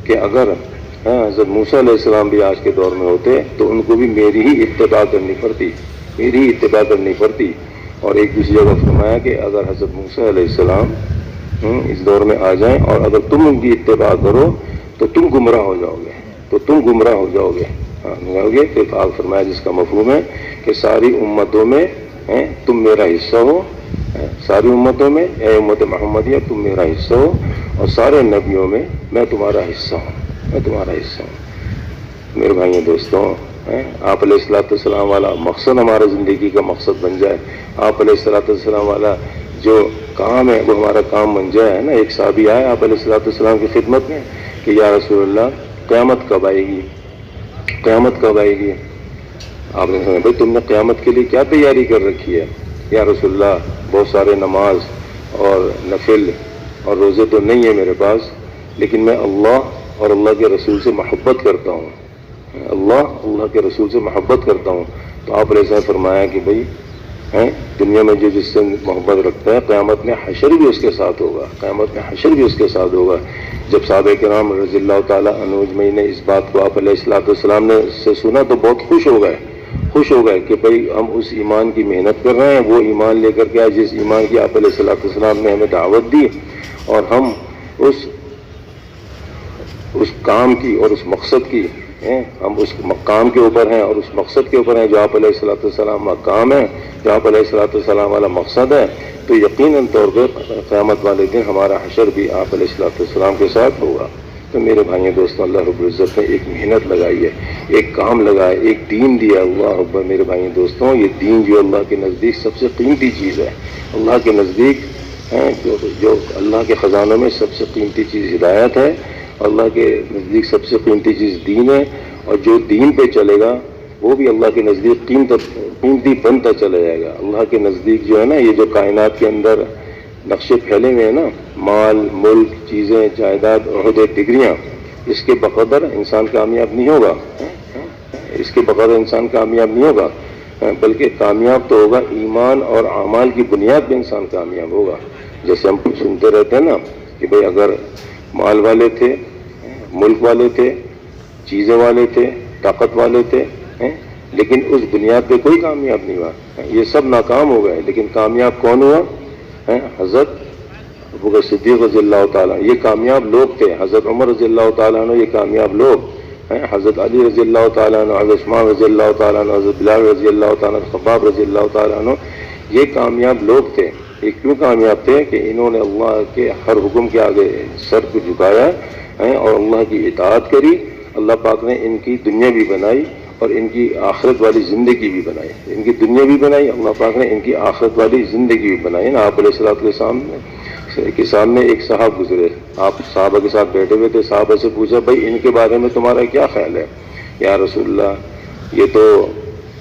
کہ اگر حضرت موسیٰ علیہ السلام بھی آج کے دور میں ہوتے تو ان کو بھی میری ہی اتباع کرنی پڑتی۔ اور ایک دوسری جگہ فرمایا کہ اگر حضرت موسیٰ علیہ السلام اس دور میں آ جائیں اور اگر تم ان کی اتباع کرو تو تم گمراہ ہو جاؤ گے۔ تو آپ فرمایا جس کا مفہوم ہے کہ ساری امتوں میں تم میرا حصہ ہو، ساری امتوں میں اے امت محمدیہ تم میرا حصہ ہو، اور سارے نبیوں میں میں تمہارا حصہ ہوں۔ میرے بھائیوں دوستوں، آپ علیہ السلام والا مقصد ہمارا زندگی کا مقصد بن جائے، آپ علیہ السلام والا جو کام ہے وہ ہمارا کام بن جائے نا۔ ایک صحابی آئے آپ علیہ السلام کی خدمت میں کہ یا رسول اللہ قیامت کب آئے گی؟ آپ نے کہا بھائی تم نے قیامت کے لیے کیا تیاری کر رکھی ہے؟ یا رسول اللہ بہت سارے نماز اور نفل اور روزے تو نہیں ہے میرے پاس، لیکن میں اللہ اور اللہ کے رسول سے محبت کرتا ہوں، اللہ کے رسول سے محبت کرتا ہوں۔ تو آپ علیہ السلام نے فرمایا کہ بھائی دنیا میں جو جس سے محبت رکھتا ہے قیامت میں حشر بھی اس کے ساتھ ہوگا۔ جب صحابہ کرام رضی اللہ تعالیٰ عنہ اجمعین نے اس بات کو آپ علیہ السلام نے سے سنا تو بہت خوش ہو گئے کہ بھئی ہم اس ایمان کی محنت کر رہے ہیں، وہ ایمان لے کر کے آج جس ایمان کی آپ علیہ السلام نے ہمیں دعوت دی، اور ہم اس کام کی اور اس مقصد کی ہم اس مقام کے اوپر ہیں اور اس مقصد کے اوپر ہیں جو آپ علیہ السلام مقام ہے، جو آپ علیہ السلام والا مقصد ہے، تو یقیناً طور پر قیامت والے دن ہمارا حشر بھی آپ علیہ السلام کے ساتھ ہوگا۔ تو میرے بھائیوں دوستوں، اللہ رب العزت نے ایک محنت لگائی ہے، ایک کام لگایا، ایک دین دیا۔ اللہ اکبر میرے بھائیوں دوستوں، یہ دین جو اللہ کے نزدیک سب سے قیمتی چیز ہے، اللہ کے نزدیک جو اللہ کے خزانوں میں سب سے قیمتی چیز ہدایت ہے، اللہ کے نزدیک سب سے قیمتی چیز دین ہے، اور جو دین پہ چلے گا وہ بھی اللہ کے نزدیک قیمتی بنتا چلا جائے گا۔ اللہ کے نزدیک جو ہے نا، یہ جو کائنات کے اندر نقشے پھیلے ہوئے ہیں نا، مال، ملک، چیزیں، جائیداد، عہدے، ڈگریاں، اس کے بقدر انسان کامیاب نہیں ہوگا، بلکہ کامیاب تو ہوگا ایمان اور اعمال کی بنیاد پہ انسان کامیاب ہوگا۔ جیسے ہم سنتے رہتے ہیں نا کہ بھئی اگر مال والے تھے، ملک والے تھے، چیزیں والے تھے، طاقت والے تھے، لیکن اس بنیاد پہ کوئی کامیاب نہیں ہوا، یہ سب ناکام ہو گئے، لیکن کامیاب کون ہوا؟ حضرت ابوبکر صدیق رضی اللہ تعالیٰ، یہ کامیاب لوگ تھے۔ حضرت عمر رضی اللہ تعالیٰ عنہ، یہ کامیاب لوگ، حضرت علی رضی اللہ تعالیٰ عنہ، حضرت عثمان رضی اللہ تعالیٰ عنہ، حضرت بلال رضی اللہ تعالیٰ عنہ، خباب رضی اللہ تعالیٰ عنہ، یہ کامیاب لوگ تھے۔ یہ کیوں کامیاب تھے؟ کہ انہوں نے اللہ کے ہر حکم کے آگے سر کو جھکایا اور اللہ کی اطاعت کری۔ اللہ پاک نے ان کی دنیا بھی بنائی اور ان کی آخرت والی زندگی بھی بنائی، ان کی دنیا بھی بنائی، اللہ پاک نے ان کی آخرت والی زندگی بھی بنائی نا۔ آپ علیہ السلام کے سامنے ایک صاحب گزرے، آپ صحابہ کے ساتھ بیٹھے ہوئے تھے، صحابہ سے پوچھا بھائی ان کے بارے میں تمہارا کیا خیال ہے؟ یا رسول اللہ یہ تو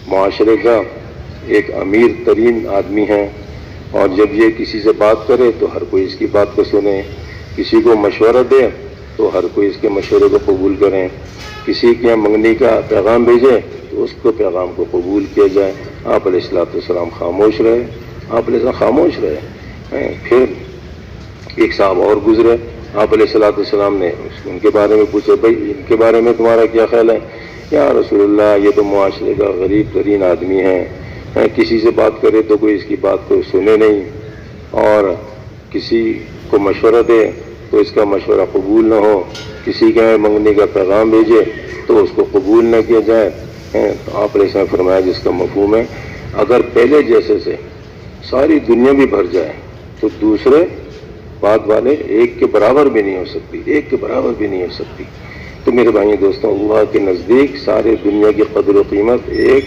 معاشرے کا ایک امیر ترین آدمی ہے، اور جب یہ کسی سے بات کرے تو ہر کوئی اس کی بات کو سنے، کسی کو مشورہ دے تو ہر کوئی اس کے مشورے کو قبول کریں، کسی کے یہاں منگنی کا پیغام بھیجے تو اس کو پیغام کو قبول کیا جائے۔ آپ علیہ السلام خاموش رہے، پھر ایک صاحب اور گزرے، آپ علیہ السلام نے ان کے بارے میں پوچھا بھائی ان کے بارے میں تمہارا کیا خیال ہے؟ یا رسول اللہ یہ تو معاشرے کا غریب ترین آدمی ہے، کسی سے بات کرے تو کوئی اس کی بات کو سنے نہیں، اور کسی کو مشورہ دے تو اس کا مشورہ قبول نہ ہو، کسی کے منگنے کا پیغام بھیجے تو اس کو قبول نہ کیا جائے۔ تو آپ علیہ السلام فرمایا جس کا مفہوم ہے اگر پہلے جیسے سے ساری دنیا بھی بھر جائے تو دوسرے بات والے ایک کے برابر بھی نہیں ہو سکتی، تو میرے بھائیوں دوستوں، اللہ کے نزدیک سارے دنیا کی قدر و قیمت ایک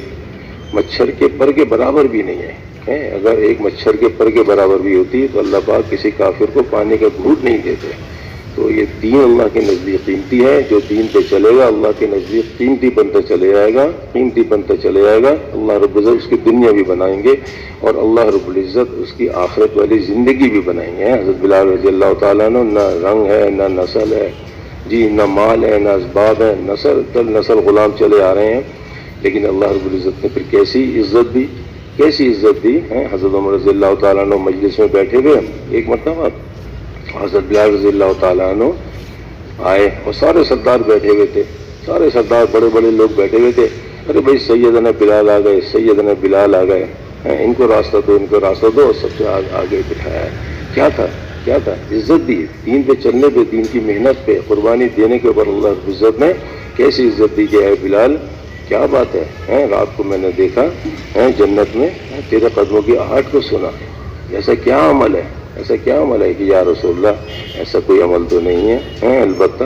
مچھر کے پر کے برابر بھی نہیں ہے۔ اگر ایک مچھر کے پر کے برابر بھی ہوتی تو اللہ پاک کسی کافر کو پانی کا گھونٹ نہیں دیتے۔ تو یہ دین اللہ کے نزدیک قیمتی ہے. جو دین پہ چلے گا اللہ کے نزدیک قیمتی بنتا چلے جائے گا، قیمتی بنتا چلے جائے گا. اللہ رب العزت اس کی دنیا بھی بنائیں گے اور اللہ رب العزت اس کی آخرت والی زندگی بھی بنائیں گے. حضرت بلال رضی اللہ تعالیٰ عنہ نہ رنگ ہے، نہ نسل ہے جی، نہ مال ہے، نہ اسباب ہے، نسل در نسل غلام چلے آ رہے ہیں، لیکن اللہ رب العزت نے پھر کیسی عزت دی ہے. حضرت عمر رضی اللہ تعالیٰ عنہ مجلس میں بیٹھے ہوئے، ایک مرتبہ حضرت بلال رضی اللہ تعالیٰ عنہ آئے اور سارے سردار بیٹھے ہوئے تھے، سارے سردار بڑے بڑے لوگ بیٹھے ہوئے تھے. ارے بھائی سیدنا بلال آ گئے، سیدنا بلال آ گئے، ان کو راستہ دو، ان کو راستہ دو. سب سے آگے بٹھایا ہے. کیا تھا عزت دی دین پہ چلنے پہ، دین کی محنت پہ، قربانی دینے کے اوپر اللہ رب العزت نے کیسی عزت دی کہ اے بلال کیا بات ہے، رات کو میں نے دیکھا جنت میں تیرے قدموں کی آہٹ کو سنا. ایسا کیا عمل ہے کہ یا رسول اللہ ایسا کوئی عمل تو نہیں ہے. البتہ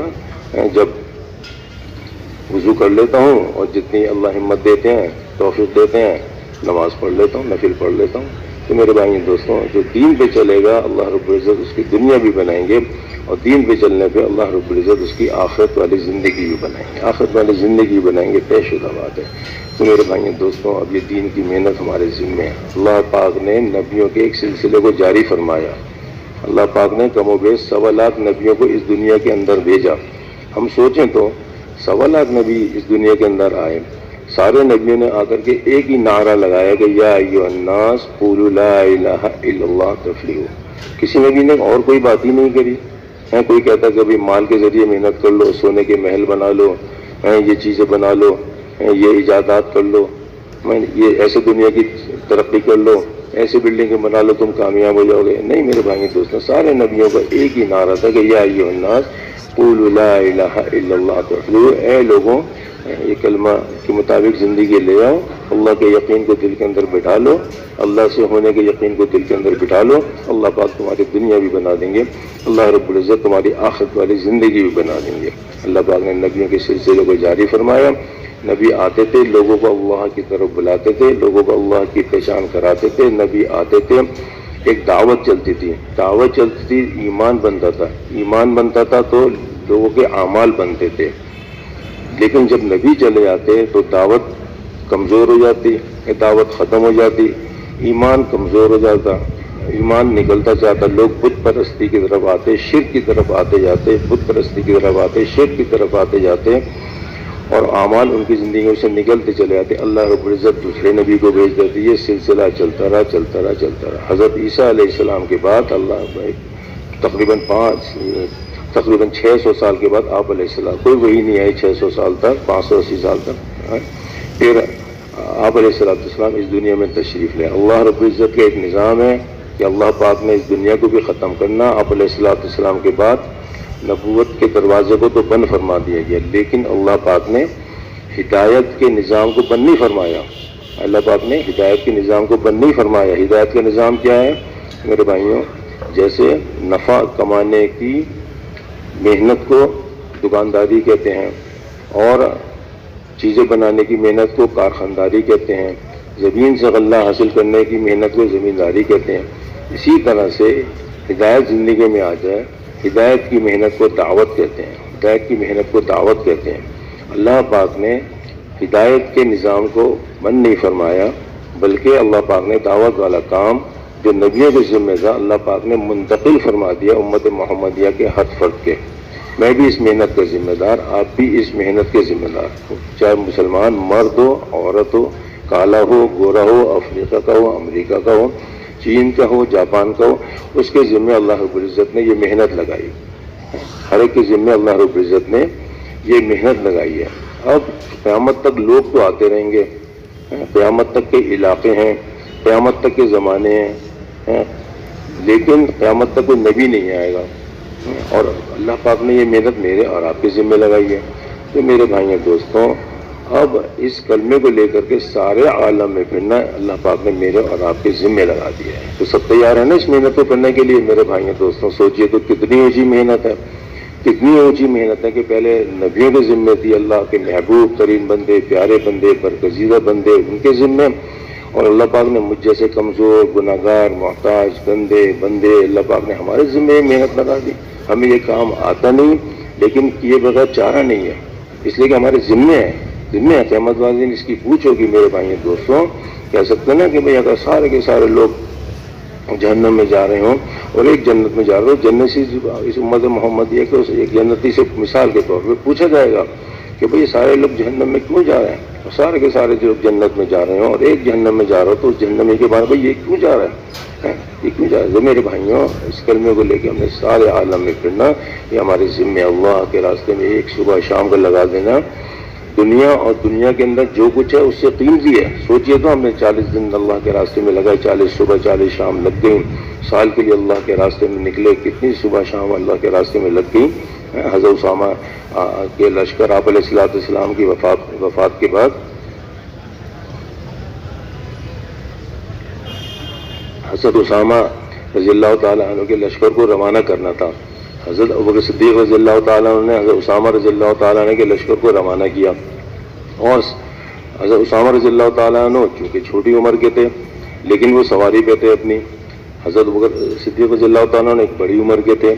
جب وضو کر لیتا ہوں اور جتنی اللہ ہمت دیتے ہیں، توفیق دیتے ہیں، نماز پڑھ لیتا ہوں، نفل پڑھ لیتا ہوں. تو میرے بھائی دوستوں، جو دین پہ چلے گا اللہ رب العزت اس کی دنیا بھی بنائیں گے، اور دین پہ چلنے پہ اللہ رب العزت اس کی آخرت والی زندگی بھی بنائیں گے. طے شدہ بات ہے. تو میرے بھائی دوستوں، اب یہ دین کی محنت ہمارے ذمے ہے. اللہ پاک نے نبیوں کے ایک سلسلے کو جاری فرمایا. اللہ پاک نے کم و بیش 1.25 لاکھ نبیوں کو اس دنیا کے اندر بھیجا. ہم سوچیں تو 1.25 لاکھ نبی اس دنیا کے اندر آئے، سارے نبیوں نے آ کر کے ایک ہی نعرہ لگایا کہ یا ایھا الناس قولوا لا الہ الا اللہ تفلحوا. کسی نبی نے اور کوئی بات ہی نہیں کری. کوئی کہتا کہ ابھی مال کے ذریعے محنت کر لو، سونے کے محل بنا لو، یہ چیزیں بنا لو، یہ ایجادات کر لو، یہ ایسے دنیا کی ترقی کر لو، ایسے بلڈنگیں بنا لو، تم کامیاب ہو جاؤ گے. نہیں میرے بھائی دوستوں، سارے نبیوں کا ایک ہی نعرہ تھا کہ یا ایھا الناس قولوا لا الہ الا اللہ تفلحوا. اے لوگوں، یہ کلمہ کے مطابق زندگی لے آؤ، اللہ کے یقین کو دل کے اندر بٹھا لو، اللہ سے ہونے کے یقین کو دل کے اندر بٹھا لو. اللہ پاک تمہاری دنیا بھی بنا دیں گے، اللہ رب العزت تمہاری آخرت والی زندگی بھی بنا دیں گے. اللہ پاک نے نبیوں کے سلسلے کو جاری فرمایا. نبی آتے تھے، لوگوں کو اللہ کی طرف بلاتے تھے، لوگوں کو اللہ کی پہچان کراتے تھے. نبی آتے تھے، ایک دعوت چلتی تھی، ایمان بنتا تھا تو لوگوں کے اعمال بنتے تھے. لیکن جب نبی چلے جاتے تو دعوت کمزور ہو جاتی، دعوت ختم ہو جاتی، ایمان کمزور ہو جاتا، ایمان نکلتا جاتا. لوگ بت پرستی کی طرف آتے، شرک کی طرف آتے جاتے، بت پرستی کی طرف آتے، شرک کی طرف آتے جاتے، اور اعمال ان کی زندگیوں سے نکلتے چلے جاتے. اللہ رب العزت دوسرے نبی کو بھیج دیتی. یہ سلسلہ چلتا رہا. حضرت عیسیٰ علیہ السلام کے بعد اللہ تقریباً 600 سال کے بعد آپ علیہ السلام، کوئی وہی نہیں آئی 600 سال تک، 580 سال تک. پھر آپ علیہ السلام اس دنیا میں تشریف لے. اللہ رب العزت کا ایک نظام ہے کہ اللہ پاک نے اس دنیا کو بھی ختم کرنا. آپ علیہ السلام کے بعد نبوت کے دروازے کو تو بند فرما دیا گیا، لیکن اللہ پاک نے ہدایت کے نظام کو بند نہیں فرمایا. اللہ پاک نے ہدایت کے نظام کو بند نہیں فرمایا. ہدایت کا نظام کیا ہے میرے بھائیوں؟ جیسے نفع کمانے کی محنت کو دکانداری کہتے ہیں، اور چیزیں بنانے کی محنت کو کارخانداری کہتے ہیں، زمین سے غلہ حاصل کرنے کی محنت کو زمینداری کہتے ہیں. اسی طرح سے ہدایت زندگی میں آ جائے، ہدایت کی محنت کو دعوت کہتے ہیں. اللہ پاک نے ہدایت کے نظام کو بند نہیں فرمایا، بلکہ اللہ پاک نے دعوت والا کام جو نبیوں کے ذمہ تھا اللہ پاک نے منتقل فرما دیا امت محمدیہ کے ہر فرد کے. میں بھی اس محنت کا ذمہ دار، آپ بھی اس محنت کے ذمہ دار ہو، چاہے مسلمان مرد ہو، عورت ہو، کالا ہو، گورا ہو، افریقہ کا ہو، امریکہ کا ہو، چین کا ہو، جاپان کا ہو. اس کے ذمہ اللہ رب العزت نے یہ محنت لگائی. ہر ایک کے ذمہ اللہ رب العزت نے یہ محنت لگائی ہے. اب قیامت تک لوگ تو آتے رہیں گے، قیامت تک کے علاقے ہیں، قیامت تک کے زمانے ہیں، لیکن قیامت تک کوئی نبی نہیں آئے گا، اور اللہ پاک نے یہ محنت میرے اور آپ کے ذمہ لگائی ہے. تو میرے بھائیوں دوستوں، اب اس کلمے کو لے کر کے سارے عالم میں پھرنا اللہ پاک نے میرے اور آپ کے ذمہ لگا دیا ہے. تو سب تیار ہیں نا اس محنت کو کرنے کے لیے؟ میرے بھائیوں دوستوں سوچئے تو کتنی اونچی محنت ہے، کتنی اونچی محنت ہے کہ پہلے نبیوں کے ذمے تھی، اللہ کے محبوب ترین بندے، پیارے بندے، برگزیدہ بندے ان کے ذمے، اور اللہ پاک نے مجھ جیسے کمزور، گناہگار، محتاج، گندے بندے اللہ پاک نے ہمارے ذمے محنت لگا دی. ہمیں یہ کام آتا نہیں، لیکن کیے بغیر چارہ نہیں ہے، اس لیے کہ ہمارے ذمے ہے قیامت والے دن اس کی پوچھ ہوگی میرے بھائی دوستوں۔ کہہ سکتے ہیں نا کہ بھئی اگر سارے کے سارے لوگ جہنم میں جا رہے ہوں اور ایک جنت میں جا رہے ہو، جنتی اس امت محمدیہ کے ایک جنتی سے مثال کے طور پہ پوچھا جائے گا کہ بھئی سارے لوگ جہنم میں کیوں جا رہے ہیں، اور سارے کے سارے جو جنت میں جا رہے ہوں اور ایک جہنم میں جا رہا ہو، تو اس جہنمی کے بارے میں یہ کیوں جا رہا ہے، یہ کیوں جا رہا ہے؟ میرے بھائیوں، اس کلمے کو لے کے ہم نے سارے عالم میں پھرنا، یہ ہمارے ذمہ اللہ کے راستے میں ایک صبح شام کو لگا دینا۔ دنیا اور دنیا کے اندر جو کچھ ہے اس سے قیمتی ہے۔ سوچئے تو ہم نے 40 دن اللہ کے راستے میں لگائے، 40 صبح 40 شام لگ گئی، سال کے لیے اللہ کے راستے میں نکلے، کتنی صبح شام اللہ کے راستے میں لگ گئی۔ حضرت اسامہ کے لشکر آپ علیہ السلام کی وفات کے بعد حضرت اسامہ رضی اللہ تعالیٰ عنہ کے لشکر کو روانہ کرنا تھا۔ حضرت ابوبکر صدیق رضی اللہ تعالیٰ عنہ نے حضرت اسامہ رضی اللہ تعالیٰ عنہ کے لشکر کو روانہ کیا، اور حضرت اسامہ رضی اللہ تعالیٰ عنہ چونکہ چھوٹی عمر کے تھے لیکن وہ سواری پہ تھے اپنی، حضرت ابوبکر صدیق رضی اللہ تعالیٰ عنہ ایک بڑی عمر کے تھے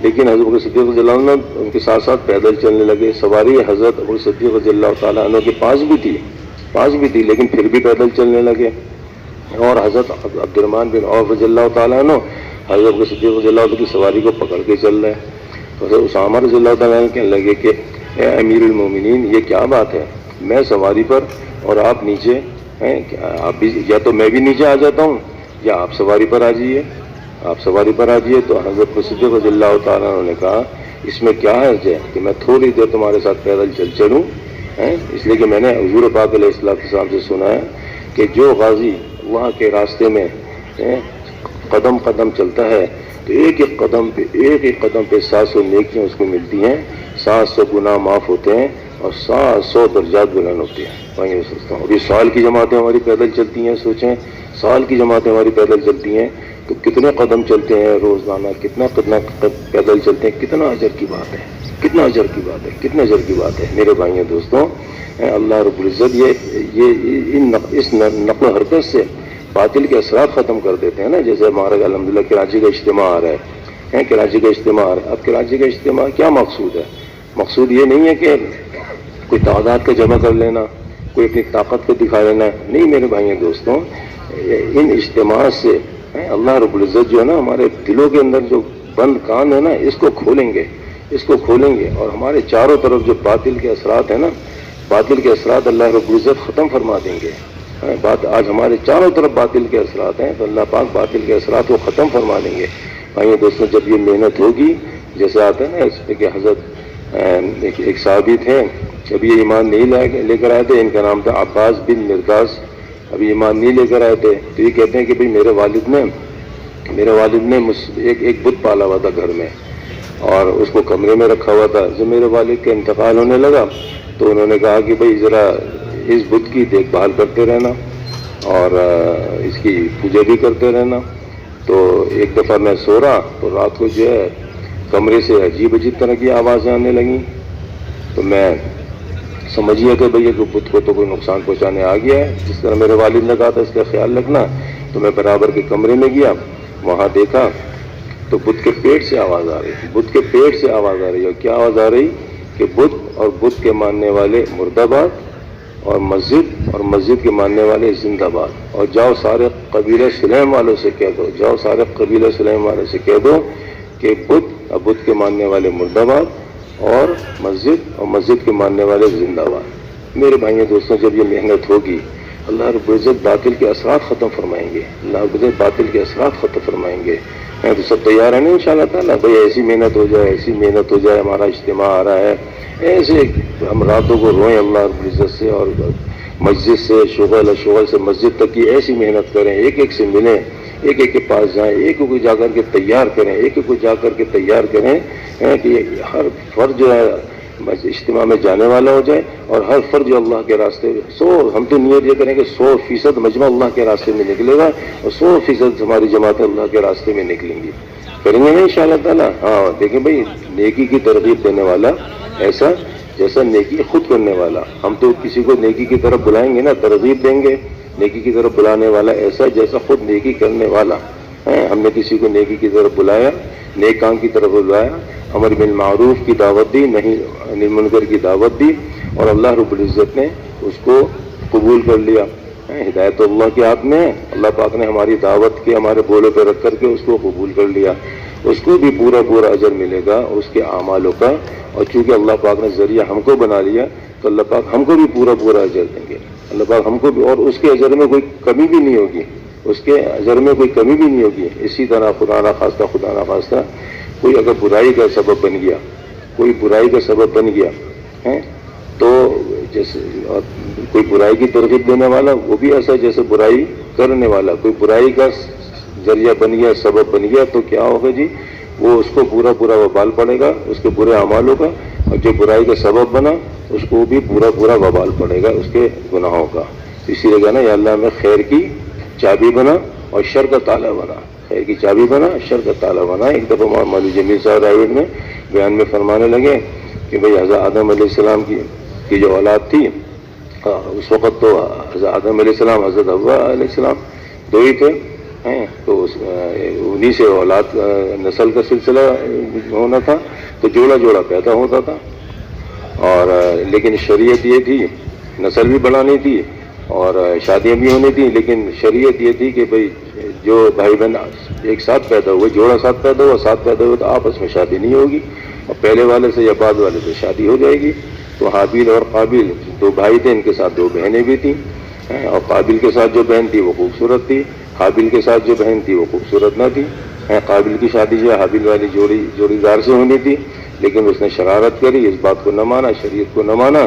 لیکن حضرت ابوبکر صدیق رضی اللہ عنہ ان کے ساتھ ساتھ پیدل چلنے لگے۔ سواری حضرت ابوبکر صدیق رضی اللہ تعالیٰ عنہ کے پاس بھی تھی لیکن پھر بھی پیدل چلنے لگے، اور حضرت عبد الرحمن بن عوف رضی اللہ تعالیٰ عنہ حضرت ابوبکر صدیق رضی اللہ عنہ کی سواری کو پکڑ کے چل رہے ہیں۔ تو حضرت اسامہ رضی اللہ تعالیٰ عنہ کہنے لگے کہ اے امیر المومنین، یہ کیا بات ہے، میں سواری پر اور آپ نیچے ہیں، آپ بھی، یا تو میں بھی نیچے آ جاتا ہوں یا آپ سواری پر آ جائیے، آپ سواری پر آ جائیے۔ تو حضرت صدیق رضی اللہ تعالیٰ عنہ نے کہا اس میں کیا حرج ہے کہ میں تھوڑی دیر تمہارے ساتھ پیدل چلوں، اس لیے کہ میں نے حضور پاک علیہ السلام سے سنا ہے کہ جو غازی وہاں کے راستے میں قدم قدم چلتا ہے تو ایک ایک قدم پہ 700 نیکیاں اس کو ملتی ہیں، 700 گناہ معاف ہوتے ہیں اور 700 درجات بلند ہوتے ہیں۔ میں سوچتا ہوں ابھی سال کی جماعتیں ہماری پیدل چلتی ہیں، سوچیں سال کی جماعتیں ہماری پیدل چلتی ہیں تو کتنے قدم چلتے ہیں روزانہ، کتنا پیدل چلتے ہیں، کتنا اجر کی بات ہے، کتنا اجر کی بات ہے، کتنے اجر کی بات ہے میرے بھائیوں دوستوں۔ اللہ رب العزت اس نقل و حرکت سے باطل کے اثرات ختم کر دیتے ہیں نا، جیسے ہمارا الحمدللہ کراچی کا اجتماع آ رہا ہے، کراچی کا اجتماع آ رہا ہے۔ اب کراچی کا اجتماع کیا مقصود ہے؟ مقصود یہ نہیں ہے کہ کوئی تعداد کا جمع کر لینا، کوئی اپنی طاقت کو دکھا لینا، نہیں میرے بھائیوں دوستوں، ان اجتماعات سے اللہ رب العزت جو ہے نا ہمارے دلوں کے اندر جو بند کان ہے نا اس کو کھولیں گے اور ہمارے چاروں طرف جو باطل کے اثرات ہیں نا، باطل کے اثرات اللہ رب العزت ختم فرما دیں گے۔ آج ہمارے چاروں طرف باطل کے اثرات ہیں تو اللہ پاک باطل کے اثرات کو ختم فرما دیں گے۔ بھائیوں دوستوں، جب یہ محنت ہوگی، جیسے آتا ہے نا اس پہ کہ حضرت ایک صحابی تھے، جب یہ ایمان نہیں لے کر آئے تھے، ان کا نام تھا عباس بن مرداس، ابھی ایمان نہیں لے کر آئے تھے تو یہ کہتے ہیں کہ بھئی میرے والد نے ایک بت پالا ہوا تھا گھر میں اور اس کو کمرے میں رکھا ہوا تھا۔ جب میرے والد کا انتقال ہونے لگا تو انہوں نے کہا کہ بھئی ذرا اس بت کی دیکھ بھال کرتے رہنا اور اس کی پوجا بھی کرتے رہنا۔ تو ایک دفعہ میں سو رہا تو رات کو جو ہے کمرے سے عجیب طرح کی آوازیں آنے لگیں، تو میں سمجھیے کہ بھئی کہ بت کو تو کوئی نقصان پہنچانے آ گیا ہے، جس طرح میرے والد نے کہا تھا اس کا خیال رکھنا۔ تو میں برابر کے کمرے میں گیا، وہاں دیکھا تو بت کے پیٹ سے آواز آ رہی، اور کیا آواز آ رہی کہ بت اور بت کے ماننے والے مرد آباد اور مسجد کے ماننے والے زندہ باد، اور جاؤ سارے قبیلہ سلیم والوں سے کہہ دو کہ بت اور بت کے ماننے والے مرد آباد اور مسجد کے ماننے والے زندہ باد۔ میرے بھائیوں دوستوں، جب یہ محنت ہوگی اللہ رب العزت باطل کے اثرات ختم فرمائیں گے، تو سب تیار ہیں نا انشاءاللہ تعالیٰ؟ بھئی ایسی محنت ہو جائے، ہمارا اجتماع آ رہا ہے، ایسے ہم راتوں کو روئیں اللہ رب العزت سے، اور مسجد سے شغل سے مسجد تک کی ایسی محنت کریں، ایک سے ملیں، ایک کے پاس جائیں، ایک کو جا کر کے تیار کریں کہ ہر فرد جو ہے اجتماع میں جانے والا ہو جائے، اور ہر فرد جو اللہ کے راستے ہم تو نیت یہ کریں کہ 100% مجمع اللہ کے راستے میں نکلے گا اور 100% ہماری جماعتیں اللہ کے راستے میں نکلیں گی، کریں گے نا انشاءاللہ تعالیٰ۔ ہاں دیکھیں بھائی، نیکی کی ترغیب دینے والا ایسا جیسا نیکی خود کرنے والا۔ ہم تو کسی کو نیکی کی طرف بلائیں گے نا، ترغیب دیں گے، نیکی کی طرف بلانے والا ایسا جیسا خود نیکی کرنے والا۔ ہم نے کسی کو نیکی کی طرف بلایا نیک کام کی طرف بلایا، امر بالمعروف کی دعوت دی، نہیں عن المنکر کی دعوت دی، اور اللہ رب العزت نے اس کو قبول کر لیا۔ ہدایت تو اللہ کے ہاتھ میں ہے، اللہ پاک نے ہماری دعوت کے ہمارے بولے پہ رکھ کر کے اس کو قبول کر لیا، اس کو بھی پورا پورا اجر ملے گا اس کے اعمالوں کا، اور چونکہ اللہ پاک نے ذریعہ ہم کو بنا لیا تو اللہ پاک ہم کو بھی پورا پورا اجر دیں گے، اللہ پاک ہم کو بھی، اور اس کے اجر میں کوئی کمی بھی نہیں ہوگی، اس کے اجر میں کوئی کمی بھی نہیں ہوگی۔ اسی طرح خدا نہ خواستہ کوئی اگر برائی کا سبب بن گیا، کوئی برائی کا سبب بن گیا ہے تو جیسے کوئی برائی کی ترغیب دینے والا وہ بھی ایسا جیسے برائی کرنے والا، کوئی برائی کا ذریعہ بن گیا، سبب بن گیا تو کیا ہوگا جی، وہ اس کو پورا پورا وبال پڑے گا اس کے برے اعمالوں کا، اور جو برائی کا سبب بنا اس کو بھی پورا پورا وبال پڑے گا اس کے گناہوں کا۔ اسی لیے کہنا یا اللہ میں خیر کی چابی بنا اور شر کا تالا بنا، خیر کی چابی بنا شر کا تالا بنا۔ ایک دفعہ مولوی جمیل صاحب رائے میں بیان میں فرمانے لگے کہ بھئی حضرت آدم علیہ السلام کی جو اولاد تھی، اس وقت تو حضرت آدم علیہ السلام حضرت حوا علیہ السلام دو ہی تھے، تو انہی سے اولاد نسل کا سلسلہ ہونا تھا، تو جوڑا جوڑا پیدا ہوتا تھا، اور لیکن شریعت یہ تھی نسل بھی بڑھانی تھی اور شادیاں بھی ہونی تھیں، لیکن شریعت یہ تھی کہ بھئی جو بھائی بہن ایک ساتھ پیدا ہوئے، جوڑا ساتھ پیدا ہوا، ساتھ پیدا ہوئے تو آپس میں شادی نہیں ہوگی، اور پہلے والے سے یا بعد والے سے شادی ہو جائے گی۔ تو حابیل اور قابیل دو بھائی تھے، ان کے ساتھ دو بہنیں بھی تھیں، اور قابیل کے ساتھ جو بہن تھی وہ خوبصورت تھی، حابیل کے ساتھ جو بہن تھی وہ خوبصورت نہ تھی۔ قابیل کی شادی جو ہے حابیل والی جوڑی دار سے ہونی تھی، لیکن اس نے شرارت کری، اس بات کو نہ مانا، شریعت کو نہ مانا،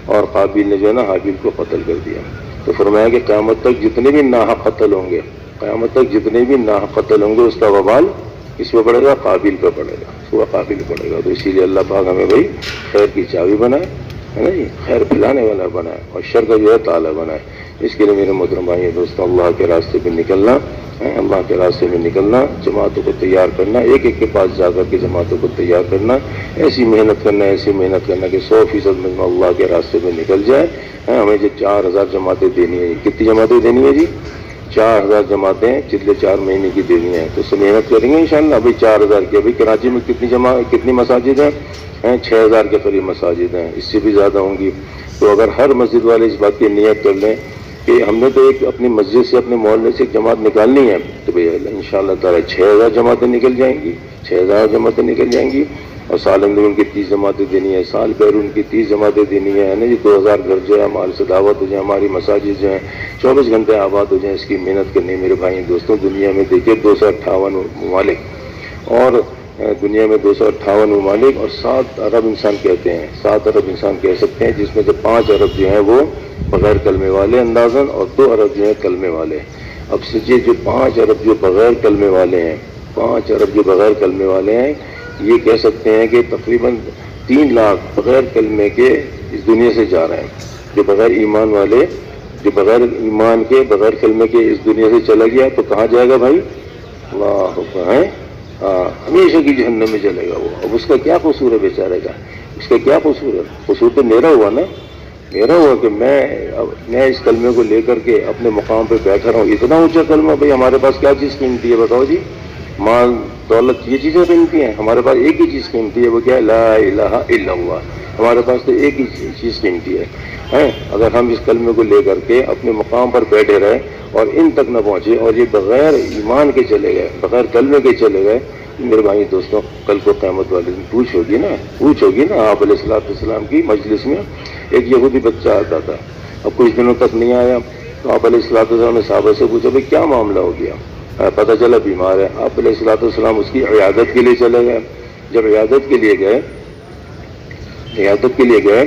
اور قابیل نے جو ہے نا حابیل کو قتل کر دیا۔ تو فرمایا کہ قیامت تک جتنے بھی ناحق قتل ہوں گے، قیامت تک جتنے بھی ناحق قتل ہوں گے اس کا وبال کس پہ پڑے گا؟ قابیل پہ پڑے گا، وہ قابیل پڑے گا۔ تو اسی لیے اللہ پاک ہمیں بھائی خیر کی چابی بنائے، ہے نا جی، خیر پھیلانے والا بنائے اور شر کا جو ہے تالا بنائے۔ اس کے لیے میرے محترم بھائی دوستوں، اللہ کے راستے پہ نکلنا، اللہ کے راستے میں نکلنا، جماعتوں کو تیار کرنا، ایک ایک کے پاس جا کر کے جماعتوں کو تیار کرنا، ایسی محنت کرنا کہ 100% میں اللہ کے راستے میں نکل جائے۔ ہمیں جو 4000 جماعتیں دینی ہیں، کتنی جماعتیں دینی ہیں جی؟ 4000 جماعتیں پچھلے 4 مہینے کی دینی ہیں، تو اس سے محنت کریں گے انشاءاللہ۔ ابھی 4000 کی، ابھی کراچی میں کتنی مساجد ہیں؟ 6000 کے قریب مساجد ہیں، اس سے بھی زیادہ ہوں گی۔ تو اگر ہر مسجد والے اس بات کی نیت کر لیں کہ ہم نے تو ایک اپنی مسجد سے اپنے محلے سے ایک جماعت نکالنی ہے، تو بھئی انشاءاللہ تعالیٰ 6000 جماعتیں نکل جائیں گی، 6000 جماعتیں نکل جائیں گی، اور سال اندر ان کی 30 جماعتیں دینی ہے، سال پہر ان کی 30 جماعتیں دینی ہے نا جی۔ 2000 گھر جو ہے ہمارے سے دعوت ہو جائے، ہماری مساجد جو ہیں 24 گھنٹے آباد ہو جائیں، اس کی محنت کرنی ہے میرے بھائی دوستوں۔ دنیا میں دیکھیے 258 ممالک، اور دنیا میں 258 ممالک اور 7 ارب انسان کہتے ہیں، 7 ارب انسان کہہ سکتے ہیں، جس میں سے 5 ارب جو ہیں وہ بغیر کلمے والے اندازاً، اور 2 ارب جو ہیں کلمے والے۔ اب سوچیے جو 5 ارب جو بغیر کلمے والے ہیں، 5 ارب جو بغیر کلمے والے ہیں، یہ کہہ سکتے ہیں کہ تقریباً 3 لاکھ بغیر کلمے کے اس دنیا سے جا رہے ہیں۔ جو بغیر ایمان والے، جو بغیر ایمان کے، بغیر کلمے کے اس دنیا سے چلا گیا تو کہاں جائے گا بھائی؟ اللہ اکبر، ہے ہمیشہ کی جہنم میں چلے گا وہ۔ اب اس کا کیا قصور ہے بیچارے کا؟ اس کا کیا قصور ہے؟ قصور تو میرا ہوا نا، میرا ہوا کہ میں اس کلمے کو لے کر کے اپنے مقام پہ بیٹھا رہا ہوں۔ اتنا اونچا کلمہ، بھائی ہمارے پاس کیا چیز قیمتی ہے بتاؤ جی؟ مال دولت یہ چیزیں قیمتی ہیں؟ ہمارے پاس ایک ہی چیز قیمتی ہے، وہ کیا ہے؟ لا الہ الا اللہ۔ ہمارے پاس تو ایک ہی چیز قیمتی ہے۔ اگر ہم اس کلمے کو لے کر کے اپنے مقام پر بیٹھے رہے اور ان تک نہ پہنچے، اور یہ بغیر ایمان کے چلے گئے، بغیر کلمے کے چلے گئے، میرے بھائی دوستوں کل کو قیامت والے دن پوچھ ہوگی نا۔ آپ علیہ السلام کی مجلس میں ایک یہودی بچہ آتا تھا، اب کچھ دنوں تک نہیں آیا، تو آپ علیہ السلام نے صحابہ سے پوچھا بھائی کیا معاملہ ہو گیا؟ پتہ چلا بیمار ہے۔ آپ علیہ السلام اس کی عیادت کے لیے چلے گئے۔ جب عیادت کے لیے گئے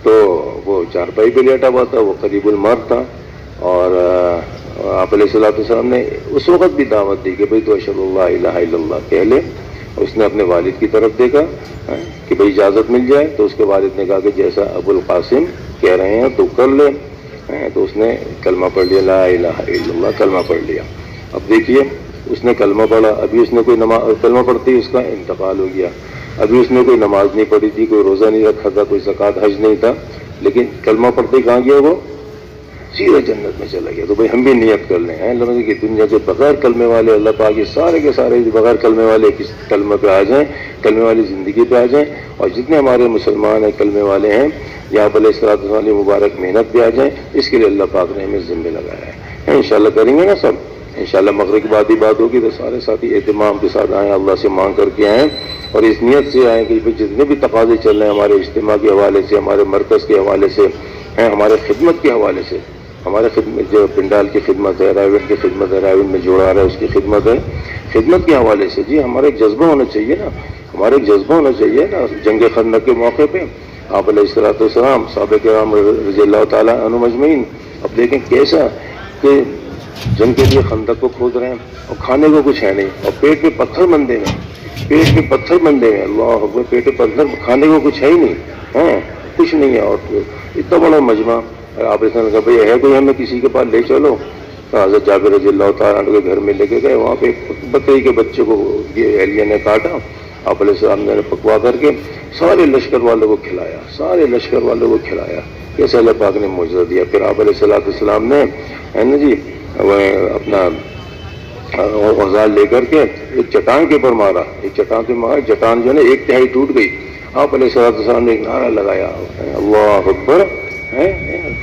تو وہ چارپائی پہ لیٹا ہوا تھا، وہ قریب الموت تھا، اور آپ علیہ السلام نے اس وقت بھی دعوت دی کہ بھئی تو اشہد اللہ الہ الا اللہ کہہ لے۔ اس نے اپنے والد کی طرف دیکھا کہ بھئی اجازت مل جائے، تو اس کے والد نے کہا کہ جیسا ابو القاسم کہہ رہے ہیں تو کر لے۔ تو اس نے کلمہ پڑھ لیا، لا الہ الا اللہ کلمہ پڑھ لیا۔ اب دیکھیے اس نے کلمہ پڑھا، ابھی اس نے کوئی کلمہ پڑھتے ہی اس کا انتقال ہو گیا، ابھی اس نے کوئی نماز نہیں پڑھی تھی، کوئی روزہ نہیں رکھا تھا، کوئی زکوٰۃ حج نہیں تھا، لیکن کلمہ پڑھتے کہاں گیا وہ؟ سیدھا جنت میں چلا گیا. تو بھائی ہم بھی نیت کر لیں اللہ کی دنیا کے بغیر کلمے والے اللہ پاک یہ سارے کے سارے بغیر کلمے والے کس کلمے پہ آ جائیں, کلمے والی زندگی پہ آ جائیں, اور جتنے ہمارے مسلمان ہیں کلمے والے ہیں یا علیہ الصلوۃ والسلام مبارک محنت پہ آ جائیں. اس کے لیے اللہ پاک نے ہمیں ذمہ لگایا ہے. انشاءاللہ کریں گے نا سب, انشاءاللہ مغرب کے بعد ہی بات ہوگی تو سارے ساتھی اہتمام کے ساتھ آئیں, اللہ سے مانگ کر کے آئیں اور اس نیت سے آئیں کہ جتنے بھی تقاضے چل رہے ہیں ہمارے اجتماع کے حوالے سے, ہمارے مرکز کے حوالے سے ہیں, ہمارے خدمت کے حوالے سے, ہمارے خدمت جو پنڈال کی خدمت ہے, رائیونٹ کی خدمت ہے, رائیونٹ میں جوڑا رہا ہے اس کی خدمت ہے, خدمت کے حوالے سے جی ہمارا ایک جذبہ ہونا چاہیے نا, ہمارا ایک جذبہ ہونا چاہیے نا. جنگ خندق کے موقع پہ آپ علیہ الصلوۃ والسلام صحابہ کرام رضی اللہ تعالیٰ عنہم اجمعین, اب دیکھیں کیسا کہ جنگ کے لیے خندق کو کھود رہے ہیں اور کھانے کو کچھ ہے نہیں, اور پیٹ میں پتھر بندے ہیں, پیٹ میں پتھر بندے ہیں, اللہ اکبر, پیٹ میں پتھر, کھانے کو کچھ ہے ہی نہیں, ہاں کچھ نہیں ہے. اور اتنا بڑا مجمع, آپ نے کہا بھائی ہے کوئی ہمیں کسی کے پاس لے چلو, تو حضرت جابر رضی اللہ تعالیٰ عنہ کے گھر میں لے کے گئے. وہاں پہ بکری کے بچے کو یہ اہلیہ نے کاٹا, آپ علیہ السلام نے پکوا کر کے سارے لشکر والوں کو کھلایا, سارے لشکر والوں کو کھلایا. کیسے اللہ پاک نے معجزہ دیا. پھر آپ علیہ السلام نے ہے نا جی اپنا اوزار لے کر کے ایک چٹان کے اوپر مارا, ایک چٹان پہ مارا, چٹان جو ہے نا ایک تہائی ٹوٹ گئی. آپ علیہ السلام نے ایک نعرہ لگایا, اللہ اکبر,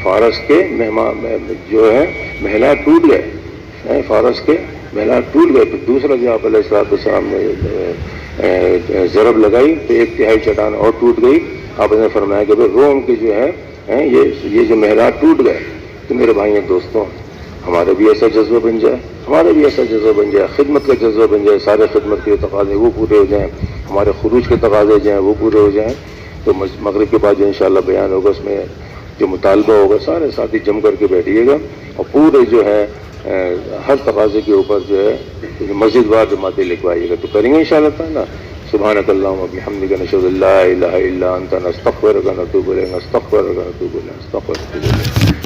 فارس کے مہمان جو ہے محلہ ٹوٹ گئے, فارس کے محلہ ٹوٹ گئے. پھر دوسرا جو آپ علیہ السلام نے ضرب لگائی تو ایک تہائی چٹان اور ٹوٹ گئی. آپ نے فرمایا کہ روم کے جو ہے یہ جو محلہ ٹوٹ گئے. تو میرے بھائی دوستوں ہمارے بھی ایسا جذبہ بن جائے, ہمارے بھی ایسا جذبہ بن جائے, خدمت کا جذبہ بن جائے, سارے خدمت کے تقاضے وہ پورے ہو جائیں, ہمارے خروج کے تقاضے جو ہیں وہ پورے ہو جائیں. تو مغرب کے بعد جو انشاءاللہ بیان ہوگا اس میں جو مطالبہ ہوگا سارے ساتھی جم کر کے بیٹھیے گا اور پورے جو ہے ہر تقاضے کے اوپر جو ہے مسجد وار جماعتیں لکھوائیے گا. تو کریں گے انشاءاللہ تعالیٰ. سبحانک اللہم و بحمدک نشہد ان لا الہ الا انت نستغفرک ونتوب الیک, نستغفرک ونتوب الیک, نستغفرک ونتوب الیک.